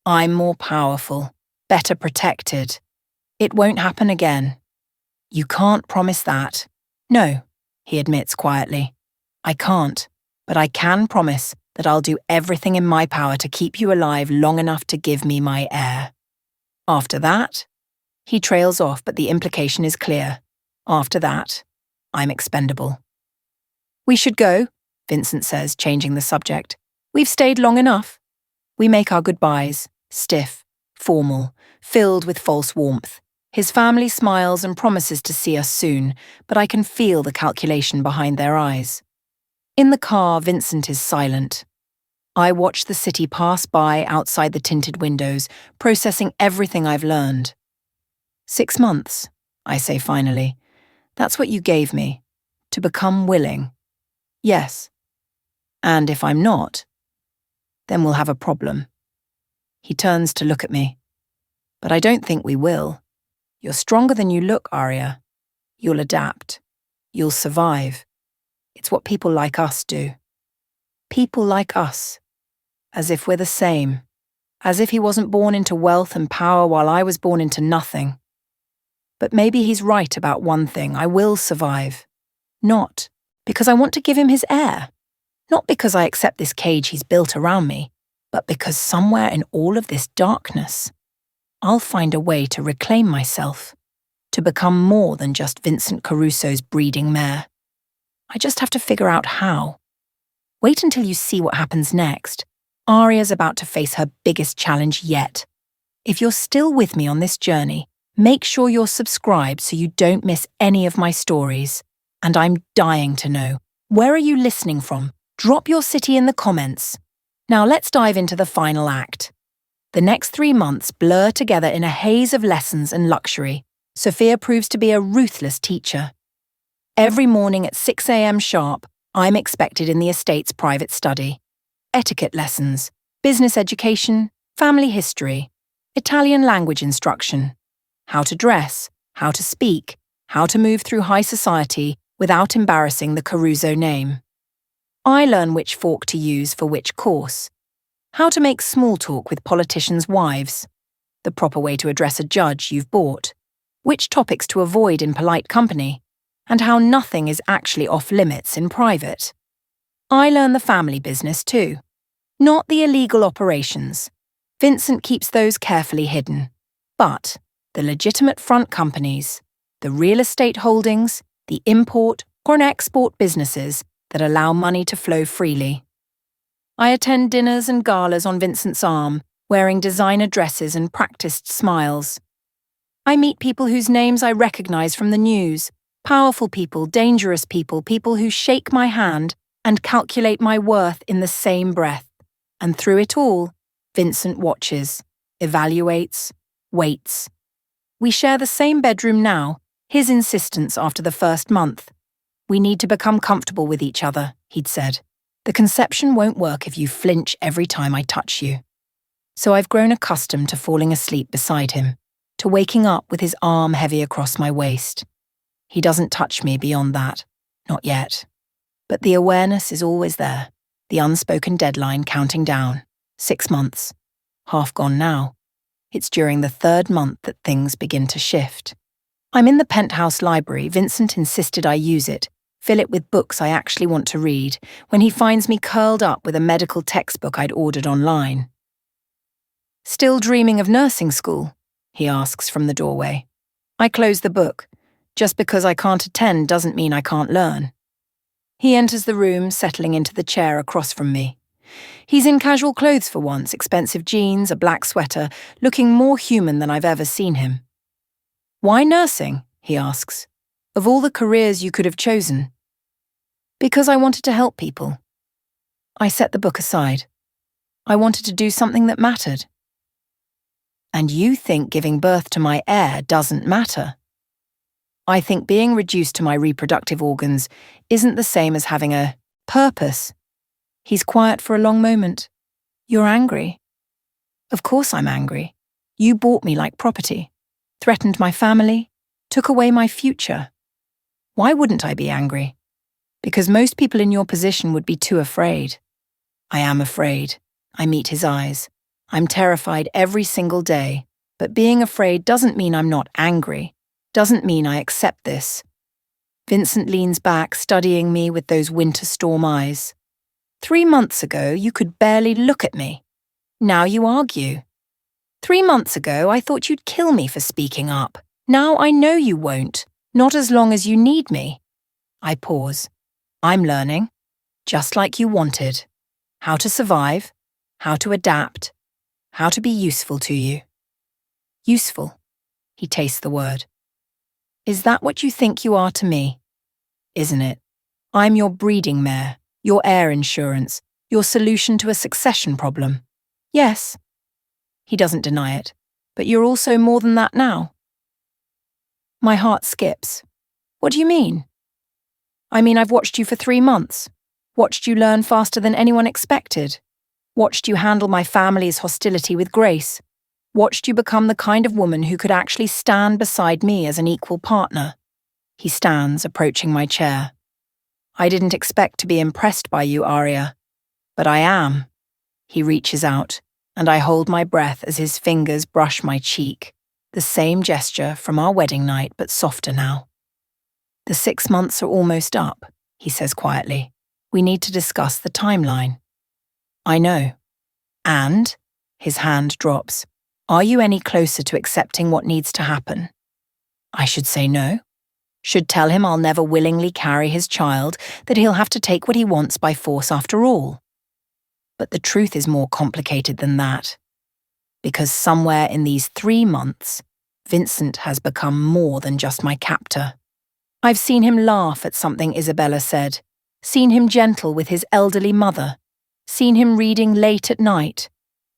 Speaker 1: I'm more powerful, better protected. It won't happen again. You can't promise that. No, he admits quietly. I can't, but I can promise that I'll do everything in my power to keep you alive long enough to give me my heir. After that, he trails off, but the implication is clear. After that, I'm expendable. We should go, Vincent says, changing the subject. We've stayed long enough. We make our goodbyes, stiff, formal, filled with false warmth. His family smiles and promises to see us soon, but I can feel the calculation behind their eyes. In the car, Vincent is silent. I watch the city pass by outside the tinted windows, processing everything I've learned. 6 months, I say finally. That's what you gave me. To become willing. Yes. And if I'm not, then we'll have a problem. He turns to look at me. But I don't think we will. You're stronger than you look, Arya. You'll adapt. You'll survive. It's what people like us do. People like us. As if we're the same. As if he wasn't born into wealth and power while I was born into nothing. But maybe he's right about one thing. I will survive. Not because I want to give him his heir. Not because I accept this cage he's built around me, but because somewhere in all of this darkness, I'll find a way to reclaim myself, to become more than just Vincent Caruso's breeding mare. I just have to figure out how. Wait until you see what happens next. Arya's about to face her biggest challenge yet. If you're still with me on this journey, make sure you're subscribed so you don't miss any of my stories. And I'm dying to know, where are you listening from? Drop your city in the comments. Now let's dive into the final act. The next 3 months blur together in a haze of lessons and luxury. Sophia proves to be a ruthless teacher. Every morning at 6 a.m. sharp, I'm expected in the estate's private study. Etiquette lessons, business education, family history, Italian language instruction, how to dress, how to speak, how to move through high society without embarrassing the Caruso name. I learn which fork to use for which course, how to make small talk with politicians' wives, the proper way to address a judge you've bought, which topics to avoid in polite company, and how nothing is actually off-limits in private. I learn the family business too, not the illegal operations. Vincent keeps those carefully hidden, but the legitimate front companies, the real estate holdings, the import or export businesses that allow money to flow freely. I attend dinners and galas on Vincent's arm, wearing designer dresses and practiced smiles. I meet people whose names I recognize from the news, powerful people, dangerous people, people who shake my hand and calculate my worth in the same breath. And through it all, Vincent watches, evaluates, waits. We share the same bedroom now, his insistence after the first month. We need to become comfortable with each other, he'd said. The conception won't work if you flinch every time I touch you. So I've grown accustomed to falling asleep beside him, to waking up with his arm heavy across my waist. He doesn't touch me beyond that, not yet. But the awareness is always there, the unspoken deadline counting down. 6 months. Half gone now. It's during the 3rd month that things begin to shift. I'm in the penthouse library. Vincent insisted I use it, fill it with books I actually want to read, when he finds me curled up with a medical textbook I'd ordered online. Still dreaming of nursing school? He asks from the doorway. I close the book. Just because I can't attend doesn't mean I can't learn. He enters the room, settling into the chair across from me. He's in casual clothes for once, expensive jeans, a black sweater, looking more human than I've ever seen him. Why nursing? He asks. Of all the careers you could have chosen. Because I wanted to help people. I set the book aside. I wanted to do something that mattered. And you think giving birth to my heir doesn't matter? I think being reduced to my reproductive organs isn't the same as having a purpose. He's quiet for a long moment. You're angry. Of course I'm angry. You bought me like property, threatened my family, took away my future. Why wouldn't I be angry? Because most people in your position would be too afraid. I am afraid. I meet his eyes. I'm terrified every single day, but being afraid doesn't mean I'm not angry, doesn't mean I accept this. Vincent leans back, studying me with those winter storm eyes. 3 months ago, you could barely look at me. Now you argue. 3 months ago, I thought you'd kill me for speaking up. Now I know you won't, not as long as you need me. I pause. I'm learning, just like you wanted. How to survive, how to adapt, how to be useful to you. Useful. He tastes the word. Is that what you think you are to me? Isn't it? I'm your breeding mare, your air insurance, your solution to a succession problem. Yes. He doesn't deny it, but you're also more than that now. My heart skips. What do you mean? I mean, I've watched you for 3 months, watched you learn faster than anyone expected, watched you handle my family's hostility with grace, watched you become the kind of woman who could actually stand beside me as an equal partner. He stands, approaching my chair. I didn't expect to be impressed by you, Arya, but I am. He reaches out, and I hold my breath as his fingers brush my cheek, the same gesture from our wedding night, but softer now. The 6 months are almost up, he says quietly. We need to discuss the timeline. I know. And, his hand drops, are you any closer to accepting what needs to happen? I should say no. Should tell him I'll never willingly carry his child, that he'll have to take what he wants by force after all. But the truth is more complicated than that. Because somewhere in these 3 months, Vincent has become more than just my captor. I've seen him laugh at something Isabella said, seen him gentle with his elderly mother, seen him reading late at night,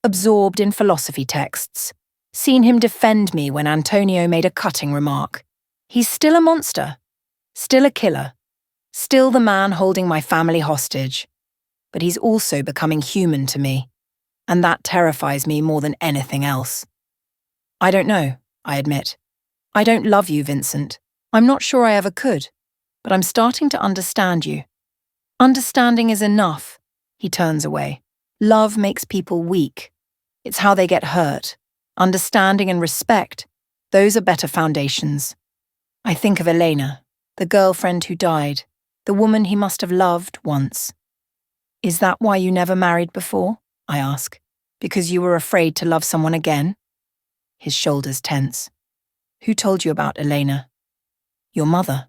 Speaker 1: absorbed in philosophy texts, seen him defend me when Antonio made a cutting remark. He's still a monster, still a killer, still the man holding my family hostage, but he's also becoming human to me, and that terrifies me more than anything else. I don't know, I admit. I don't love you, Vincent. I'm not sure I ever could, but I'm starting to understand you. Understanding is enough. He turns away. Love makes people weak. It's how they get hurt. Understanding and respect, those are better foundations. I think of Elena, the girlfriend who died, the woman he must have loved once. Is that why you never married before? I ask. Because you were afraid to love someone again? His shoulders tense. Who told you about Elena? Your mother.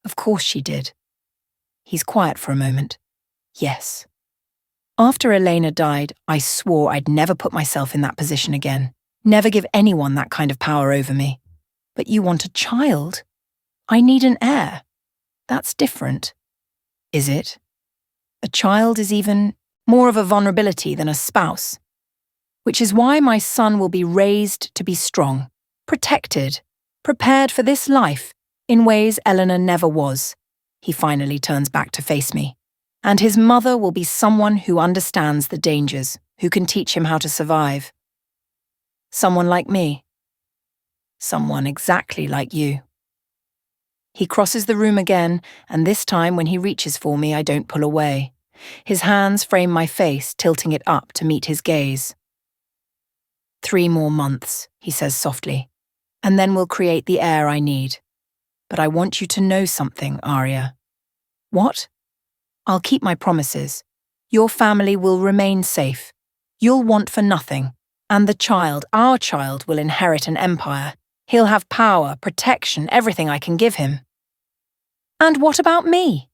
Speaker 1: Of course she did. He's quiet for a moment. Yes. After Elena died, I swore I'd never put myself in that position again, never give anyone that kind of power over me. But you want a child? I need an heir. That's different. Is it? A child is even more of a vulnerability than a spouse. Which is why my son will be raised to be strong, protected, prepared for this life in ways Eleanor never was. He finally turns back to face me. And his mother will be someone who understands the dangers, who can teach him how to survive. Someone like me. Someone exactly like you. He crosses the room again, and this time when he reaches for me, I don't pull away. His hands frame my face, tilting it up to meet his gaze. 3 more months, he says softly, and then we'll create the heir I need. But I want you to know something, Arya. What? I'll keep my promises. Your family will remain safe. You'll want for nothing. And the child, our child, will inherit an empire. He'll have power, protection, everything I can give him. And what about me?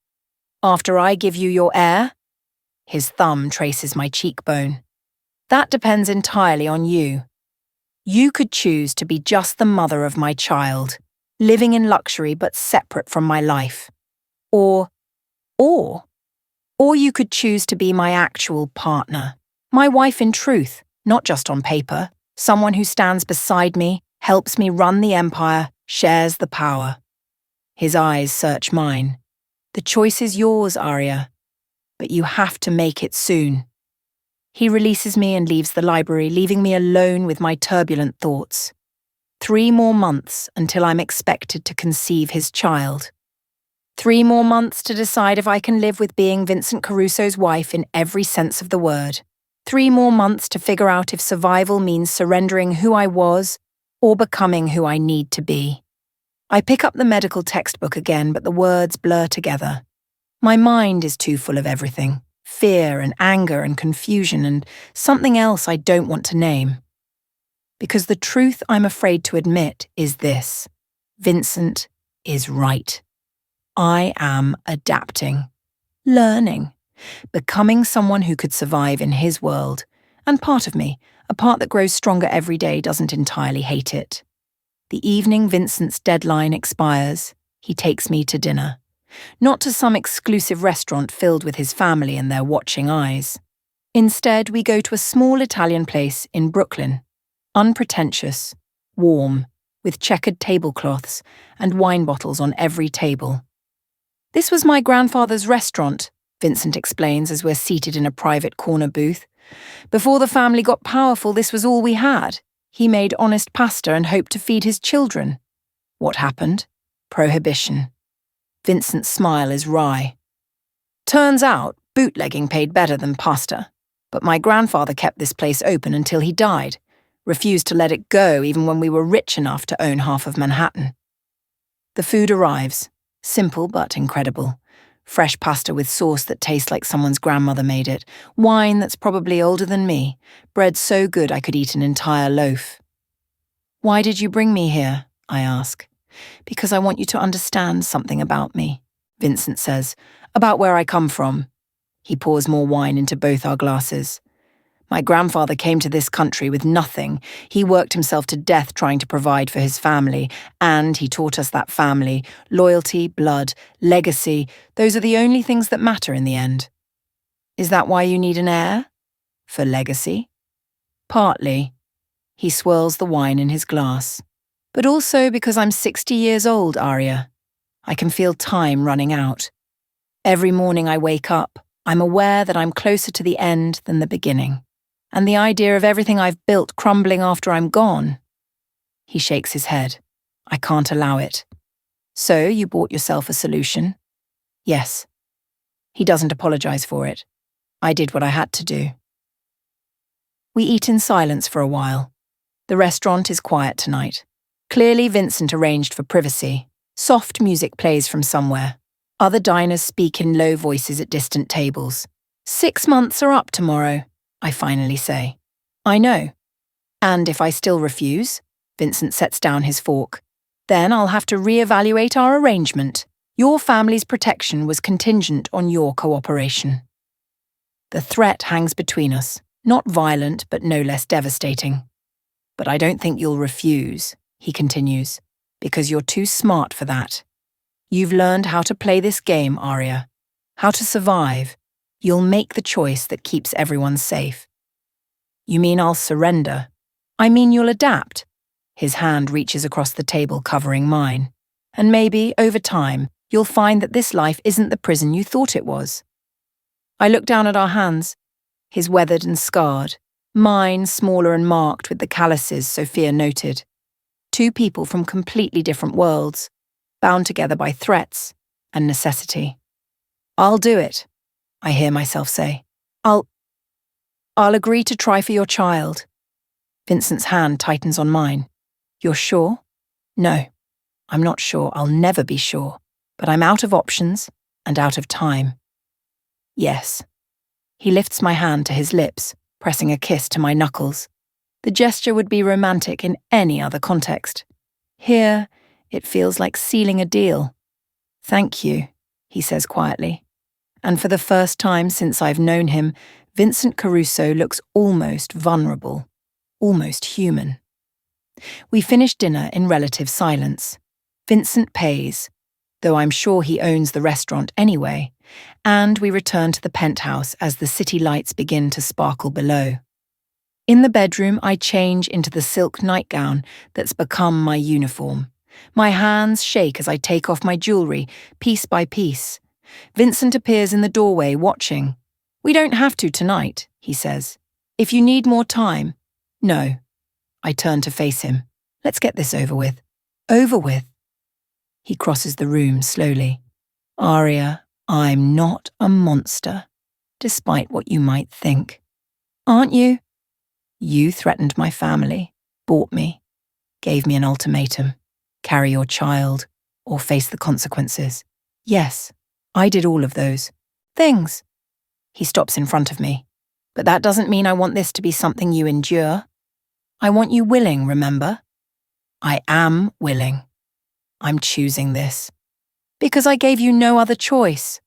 Speaker 1: After I give you your heir? His thumb traces my cheekbone. That depends entirely on you. You could choose to be just the mother of my child, living in luxury but separate from my life. Or you could choose to be my actual partner, my wife in truth, not just on paper, someone who stands beside me, helps me run the empire, shares the power. His eyes search mine. The choice is yours, Arya, but you have to make it soon. He releases me and leaves the library, leaving me alone with my turbulent thoughts. 3 more months until I'm expected to conceive his child. 3 more months to decide if I can live with being Vincent Caruso's wife in every sense of the word. 3 more months to figure out if survival means surrendering who I was or becoming who I need to be. I pick up the medical textbook again, but the words blur together. My mind is too full of everything. Fear and anger and confusion and something else I don't want to name. Because the truth I'm afraid to admit is this: Vincent is right. I am adapting, learning, becoming someone who could survive in his world, and part of me, a part that grows stronger every day, doesn't entirely hate it. The evening Vincent's deadline expires, he takes me to dinner. Not to some exclusive restaurant filled with his family and their watching eyes. Instead, we go to a small Italian place in Brooklyn. Unpretentious, warm, with checkered tablecloths and wine bottles on every table. "This was my grandfather's restaurant," Vincent explains as we're seated in a private corner booth. "Before the family got powerful, this was all we had. He made honest pasta and hoped to feed his children. What happened? Prohibition." Vincent's smile is wry. "Turns out, bootlegging paid better than pasta. But my grandfather kept this place open until he died, refused to let it go even when we were rich enough to own half of Manhattan." The food arrives, simple but incredible. Fresh pasta with sauce that tastes like someone's grandmother made it, wine that's probably older than me, bread so good I could eat an entire loaf. "Why did you bring me here?" I ask. "Because I want you to understand something about me," Vincent says. "About where I come from." He pours more wine into both our glasses. "My grandfather came to this country with nothing. He worked himself to death trying to provide for his family, and he taught us that family, loyalty, blood, legacy, those are the only things that matter in the end." "Is that why you need an heir? For legacy?" "Partly." He swirls the wine in his glass. "But also because I'm 60 years old, Arya. I can feel time running out. Every morning I wake up, I'm aware that I'm closer to the end than the beginning. And the idea of everything I've built crumbling after I'm gone." He shakes his head. "I can't allow it." "So you bought yourself a solution?" "Yes." He doesn't apologize for it. I did what I had to do. We eat in silence for a while. The restaurant is quiet tonight. Clearly Vincent arranged for privacy. Soft music plays from somewhere. Other diners speak in low voices at distant tables. 6 months are up tomorrow, I finally say. "I know. And if I still refuse," Vincent sets down his fork, "then I'll have to reevaluate our arrangement. Your family's protection was contingent on your cooperation." The threat hangs between us, not violent but no less devastating. "But I don't think you'll refuse," he continues, "because you're too smart for that. You've learned how to play this game, Arya. How to survive. You'll make the choice that keeps everyone safe." "You mean I'll surrender?" "I mean you'll adapt." His hand reaches across the table covering mine. "And maybe, over time, you'll find that this life isn't the prison you thought it was." I look down at our hands, his weathered and scarred, mine smaller and marked with the calluses Sophia noted. 2 people from completely different worlds, bound together by threats and necessity. "I'll do it," I hear myself say. I'll agree to try for your child." Vincent's hand tightens on mine. "You're sure?" "No, I'm not sure. I'll never be sure. But I'm out of options and out of time." "Yes." He lifts my hand to his lips, pressing a kiss to my knuckles. The gesture would be romantic in any other context. Here, it feels like sealing a deal. "Thank you," he says quietly. And for the first time since I've known him, Vincent Caruso looks almost vulnerable, almost human. We finish dinner in relative silence. Vincent pays, though I'm sure he owns the restaurant anyway, and we return to the penthouse as the city lights begin to sparkle below. In the bedroom, I change into the silk nightgown that's become my uniform. My hands shake as I take off my jewellery, piece by piece. Vincent appears in the doorway, watching. "We don't have to tonight," he says. "If you need more time." "No." I turn to face him. "Let's get this over with." "Over with?" He crosses the room slowly. Arya, I'm not a monster, despite what you might think. Aren't you? You threatened my family, bought me, gave me an ultimatum. Carry your child, or face the consequences. Yes, I did all of those things. He stops in front of me. But that doesn't mean I want this to be something you endure. I want you willing, remember? I am willing. I'm choosing this. Because I gave you no other choice.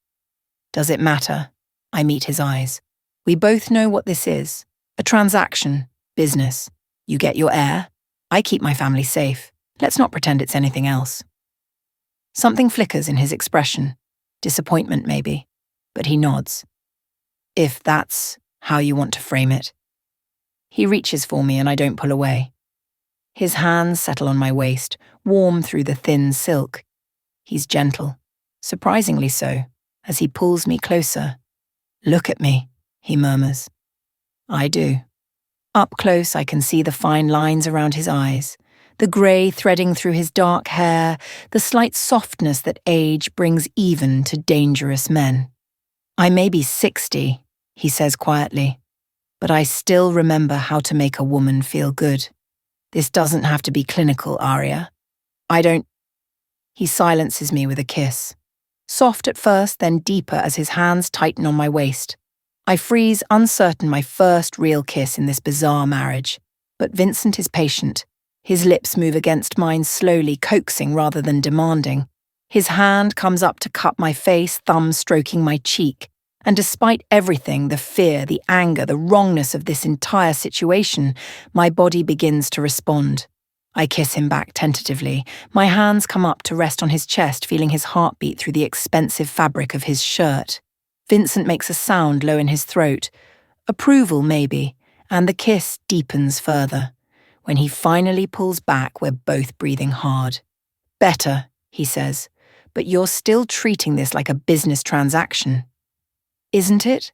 Speaker 1: Does it matter? I meet his eyes. We both know what this is. A transaction, business. You get your heir. I keep my family safe. Let's not pretend it's anything else. Something flickers in his expression. Disappointment, maybe. But he nods. If that's how you want to frame it. He reaches for me and I don't pull away. His hands settle on my waist, warm through the thin silk. He's gentle, surprisingly so, as he pulls me closer. Look at me, he murmurs. I do. Up close I can see the fine lines around his eyes, the grey threading through his dark hair, the slight softness that age brings even to dangerous men. I may be 60, he says quietly, but I still remember how to make a woman feel good. This doesn't have to be clinical, Arya. I don't... He silences me with a kiss. Soft at first, then deeper as his hands tighten on my waist. I freeze, uncertain my first real kiss in this bizarre marriage. But Vincent is patient. His lips move against mine slowly, coaxing rather than demanding. His hand comes up to cup my face, thumb stroking my cheek. And despite everything, the fear, the anger, the wrongness of this entire situation, my body begins to respond. I kiss him back tentatively. My hands come up to rest on his chest, feeling his heartbeat through the expensive fabric of his shirt. Vincent makes a sound low in his throat. Approval, maybe, and the kiss deepens further. When he finally pulls back, we're both breathing hard. Better, he says, but you're still treating this like a business transaction. Isn't it?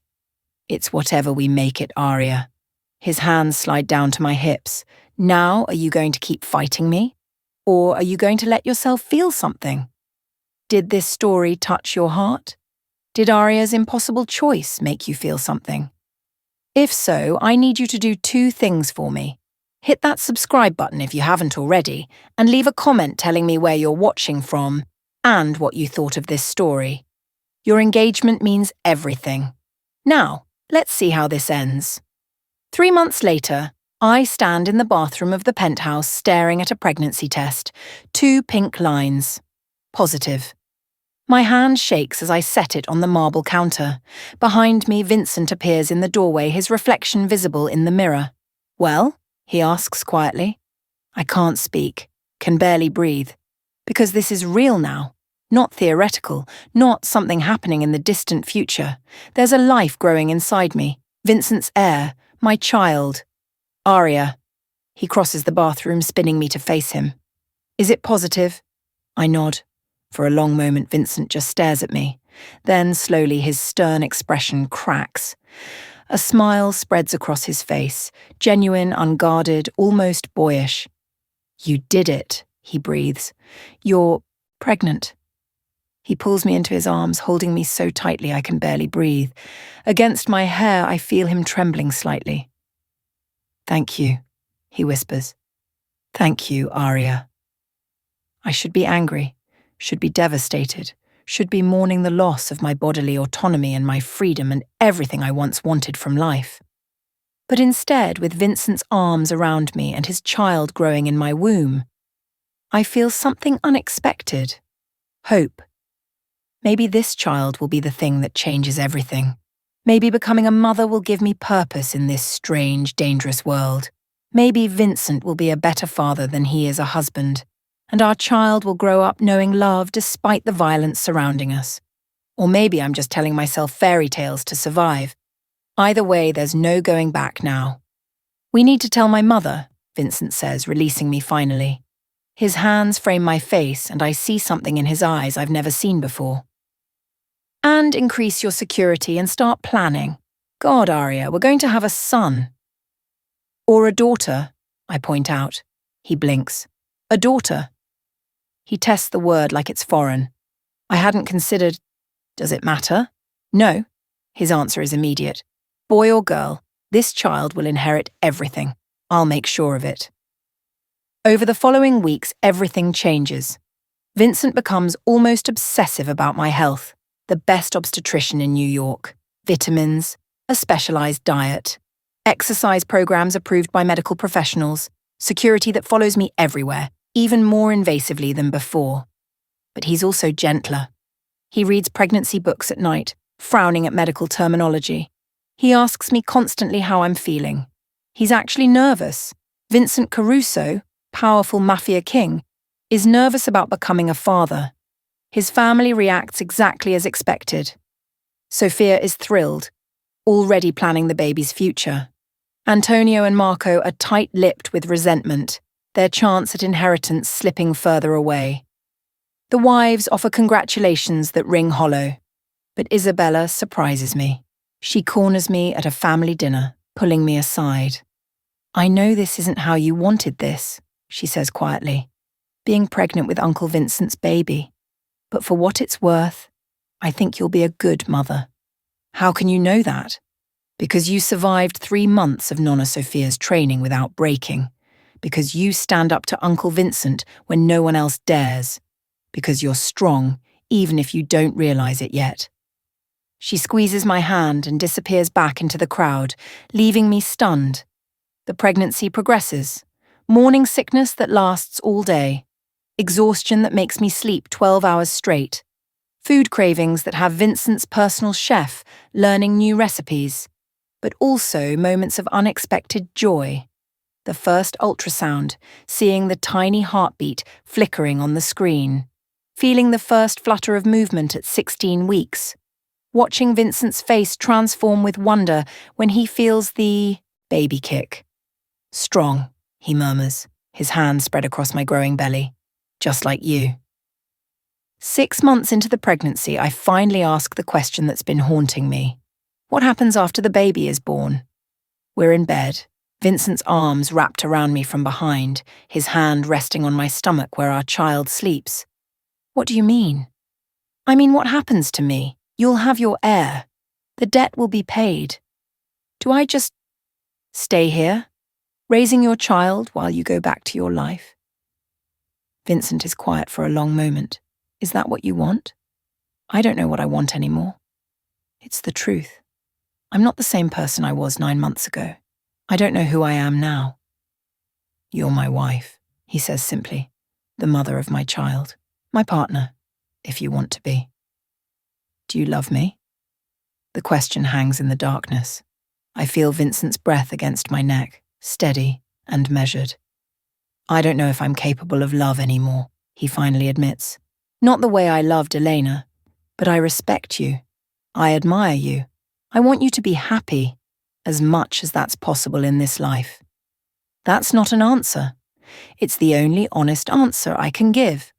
Speaker 1: It's whatever we make it, Arya. His hands slide down to my hips. Now, are you going to keep fighting me? Or are you going to let yourself feel something? Did this story touch your heart? Did Arya's impossible choice make you feel something? If so, I need you to do 2 things for me. Hit that subscribe button if you haven't already, and leave a comment telling me where you're watching from and what you thought of this story. Your engagement means everything. Now, let's see how this ends. 3 months later, I stand in the bathroom of the penthouse staring at a pregnancy test. 2 pink lines. Positive. My hand shakes as I set it on the marble counter. Behind me, Vincent appears in the doorway, his reflection visible in the mirror. Well? He asks quietly. I can't speak, can barely breathe. Because this is real now. Not theoretical, not something happening in the distant future. There's a life growing inside me. Vincent's heir, my child. Arya. He crosses the bathroom, spinning me to face him. Is it positive? I nod. For a long moment, Vincent just stares at me. Then, slowly, his stern expression cracks. A smile spreads across his face, genuine, unguarded, almost boyish. You did it, he breathes. You're pregnant. He pulls me into his arms, holding me so tightly I can barely breathe. Against my hair, I feel him trembling slightly. Thank you, he whispers. Thank you, Arya. I should be angry, should be devastated, should be mourning the loss of my bodily autonomy and my freedom and everything I once wanted from life. But instead, with Vincent's arms around me and his child growing in my womb, I feel something unexpected. Hope. Maybe this child will be the thing that changes everything. Maybe becoming a mother will give me purpose in this strange, dangerous world. Maybe Vincent will be a better father than he is a husband, and our child will grow up knowing love despite the violence surrounding us. Or maybe I'm just telling myself fairy tales to survive. Either way, there's no going back now. We need to tell my mother, Vincent says, releasing me finally. His hands frame my face, and I see something in his eyes I've never seen before. And increase your security and start planning. God, Arya, we're going to have a son. Or a daughter, I point out. He blinks. A daughter. He tests the word like it's foreign. I hadn't considered Does it matter? No. His answer is immediate. Boy or girl, this child will inherit everything. I'll make sure of it. Over the following weeks, everything changes. Vincent becomes almost obsessive about my health. The best obstetrician in New York. Vitamins, a specialized diet, exercise programs approved by medical professionals, security that follows me everywhere, even more invasively than before. But he's also gentler. He reads pregnancy books at night, frowning at medical terminology. He asks me constantly how I'm feeling. He's actually nervous. Vincent Caruso, powerful Mafia king, is nervous about becoming a father. His family reacts exactly as expected. Sophia is thrilled, already planning the baby's future. Antonio and Marco are tight-lipped with resentment, their chance at inheritance slipping further away. The wives offer congratulations that ring hollow, but Isabella surprises me. She corners me at a family dinner, pulling me aside. "I know this isn't how you wanted this," she says quietly, "being pregnant with Uncle Vincent's baby. But for what it's worth, I think you'll be a good mother." "How can you know that?" "Because you survived 3 months of Nonna Sophia's training without breaking. Because you stand up to Uncle Vincent when no one else dares. Because you're strong, even if you don't realize it yet." She squeezes my hand and disappears back into the crowd, leaving me stunned. The pregnancy progresses. Morning sickness that lasts all day. Exhaustion that makes me sleep 12 hours straight. Food cravings that have Vincent's personal chef learning new recipes. But also moments of unexpected joy. The first ultrasound, seeing the tiny heartbeat flickering on the screen. Feeling the first flutter of movement at 16 weeks. Watching Vincent's face transform with wonder when he feels the baby kick. "Strong," he murmurs, his hand spread across my growing belly. "Just like you." 6 months into the pregnancy, I finally ask the question that's been haunting me. What happens after the baby is born? We're in bed, Vincent's arms wrapped around me from behind, his hand resting on my stomach where our child sleeps. "What do you mean?" "I mean, what happens to me? You'll have your heir. The debt will be paid. Do I just stay here, raising your child while you go back to your life?" Vincent is quiet for a long moment. "Is that what you want?" "I don't know what I want anymore. It's the truth. I'm not the same person I was 9 months ago. I don't know who I am now." "You're my wife," he says simply. "The mother of my child. My partner, if you want to be." "Do you love me?" The question hangs in the darkness. I feel Vincent's breath against my neck, steady and measured. "I don't know if I'm capable of love anymore," he finally admits. "Not the way I loved Elena, but I respect you. I admire you. I want you to be happy, as much as that's possible in this life." That's not an answer. It's the only honest answer I can give.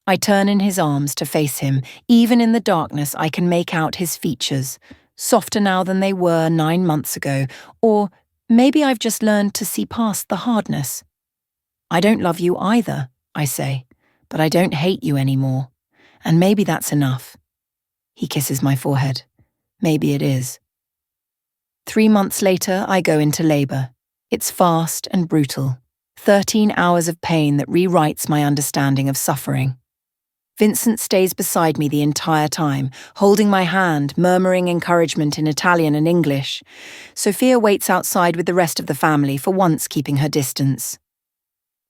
Speaker 1: I turn in his arms to face him. Even in the darkness, I can make out his features, softer now than they were 9 months ago, or maybe I've just learned to see past the hardness. "I don't love you either," I say, "but I don't hate you anymore. And maybe that's enough." He kisses my forehead. Maybe it is. 3 months later, I go into labor. It's fast and brutal. 13 hours of pain that rewrites my understanding of suffering. Vincent stays beside me the entire time, holding my hand, murmuring encouragement in Italian and English. Sophia waits outside with the rest of the family, for once keeping her distance.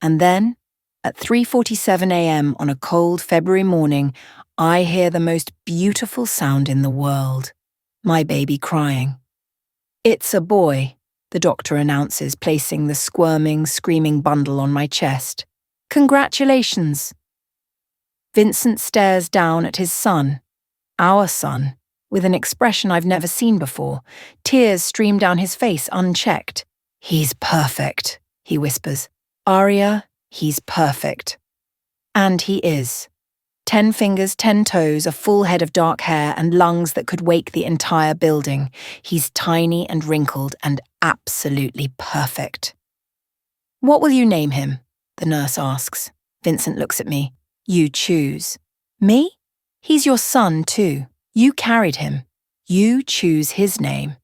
Speaker 1: And then, at 3:47 a.m. on a cold February morning, I hear the most beautiful sound in the world. My baby crying. "It's a boy," the doctor announces, placing the squirming, screaming bundle on my chest. "Congratulations." Vincent stares down at his son, our son, with an expression I've never seen before. Tears stream down his face unchecked. "He's perfect," he whispers. "Aria, he's perfect." And he is. 10 fingers, 10 toes, a full head of dark hair, and lungs that could wake the entire building. He's tiny and wrinkled and absolutely perfect. "What will you name him?" the nurse asks. Vincent looks at me. "You choose." "Me? He's your son too. You carried him. You choose his name.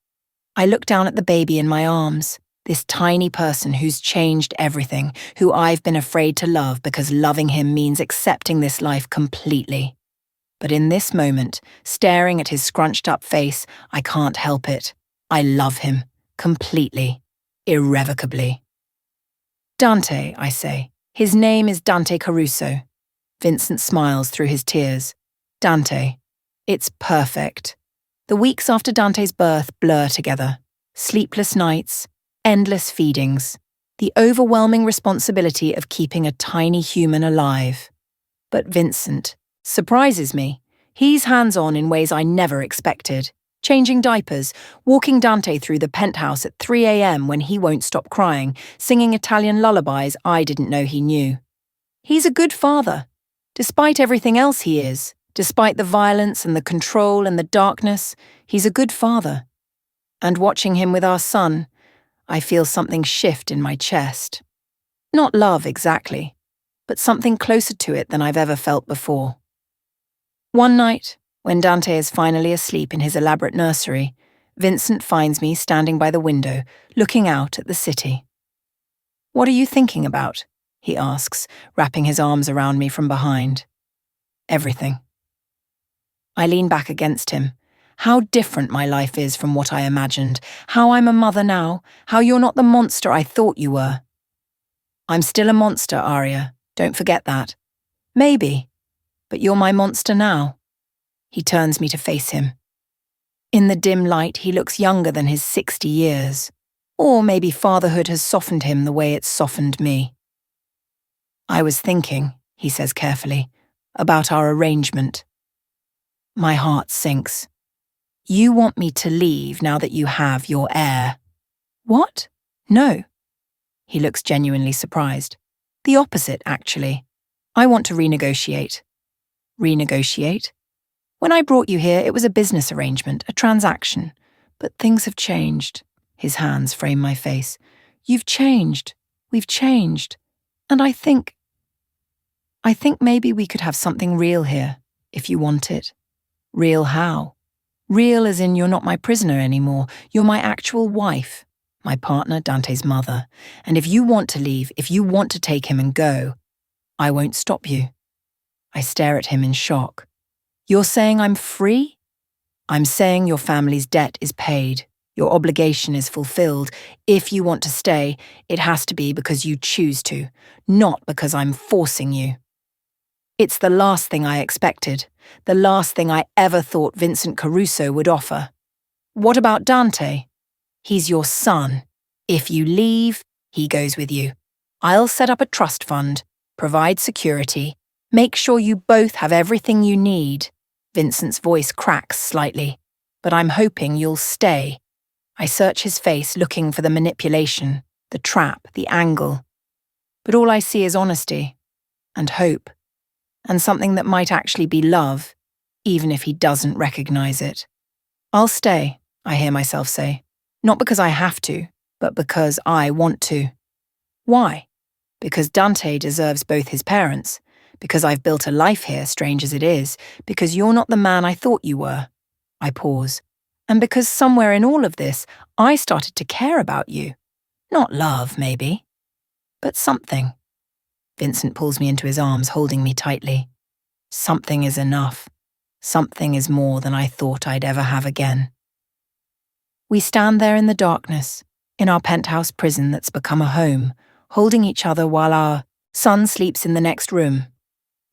Speaker 1: I look down at the baby in my arms, this tiny person who's changed everything, who I've been afraid to love because loving him means accepting this life completely. But in this moment, staring at his scrunched-up face, I can't help it. I love him. Completely. Irrevocably. Dante, I say. His name is Dante Caruso. Vincent smiles through his tears. Dante. It's perfect. The weeks after Dante's birth blur together. Sleepless nights, endless feedings, the overwhelming responsibility of keeping a tiny human alive. But Vincent surprises me. He's hands-on in ways I never expected. Changing diapers, walking Dante through the penthouse at 3 a.m. when he won't stop crying, singing Italian lullabies I didn't know he knew. He's a good father. Despite everything else he is, despite the violence and the control and the darkness, he's a good father. And watching him with our son, I feel something shift in my chest. Not love exactly, but something closer to it than I've ever felt before. One night, when Dante is finally asleep in his elaborate nursery, Vincent finds me standing by the window, looking out at the city. "What are you thinking about?" he asks, wrapping his arms around me from behind. "Everything." I lean back against him. How different my life is from what I imagined, how I'm a mother now, how you're not the monster I thought you were. I'm still a monster, Arya, don't forget that. Maybe, but you're my monster now. He turns me to face him. In the dim light, he looks younger than his 60 years. Or maybe fatherhood has softened him the way it's softened me. "I was thinking," he says carefully, "about our arrangement." My heart sinks. "You want me to leave now that you have your heir?" "What? No." He looks genuinely surprised. "The opposite, actually. I want to renegotiate." "Renegotiate? When I brought you here, it was a business arrangement, a transaction. But things have changed." His hands frame my face. "You've changed. We've changed. And I think maybe we could have something real here, if you want it." "Real how?" "Real as in you're not my prisoner anymore. You're my actual wife, my partner, Dante's mother. And if you want to leave, if you want to take him and go, I won't stop you." I stare at him in shock. "You're saying I'm free?" "I'm saying your family's debt is paid. Your obligation is fulfilled. If you want to stay, it has to be because you choose to, not because I'm forcing you." It's the last thing I expected, the last thing I ever thought Vincent Caruso would offer. "What about Dante?" "He's your son. If you leave, he goes with you. I'll set up a trust fund, provide security, make sure you both have everything you need." Vincent's voice cracks slightly. "But I'm hoping you'll stay." I search his face looking for the manipulation, the trap, the angle. But all I see is honesty and hope. And something that might actually be love, even if he doesn't recognize it. "I'll stay," I hear myself say. "Not because I have to, but because I want to." "Why?" "Because Dante deserves both his parents. Because I've built a life here, strange as it is. Because you're not the man I thought you were." I pause. "And because somewhere in all of this, I started to care about you. Not love, maybe, but something." Vincent pulls me into his arms, holding me tightly. Something is enough. Something is more than I thought I'd ever have again. We stand there in the darkness, in our penthouse prison that's become a home, holding each other while our son sleeps in the next room.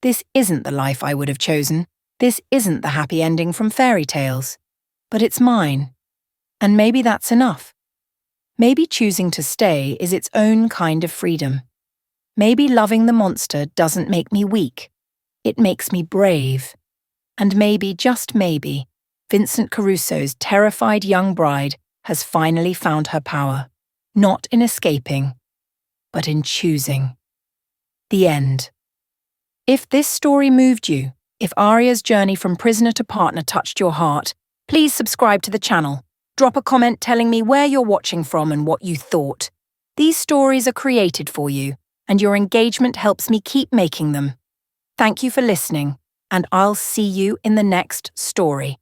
Speaker 1: This isn't the life I would have chosen. This isn't the happy ending from fairy tales. But it's mine. And maybe that's enough. Maybe choosing to stay is its own kind of freedom. Maybe loving the monster doesn't make me weak. It makes me brave. And maybe, just maybe, Vincent Caruso's terrified young bride has finally found her power, not in escaping, but in choosing. The end. If this story moved you, if Arya's journey from prisoner to partner touched your heart, please subscribe to the channel. Drop a comment telling me where you're watching from and what you thought. These stories are created for you, and your engagement helps me keep making them. Thank you for listening, and I'll see you in the next story.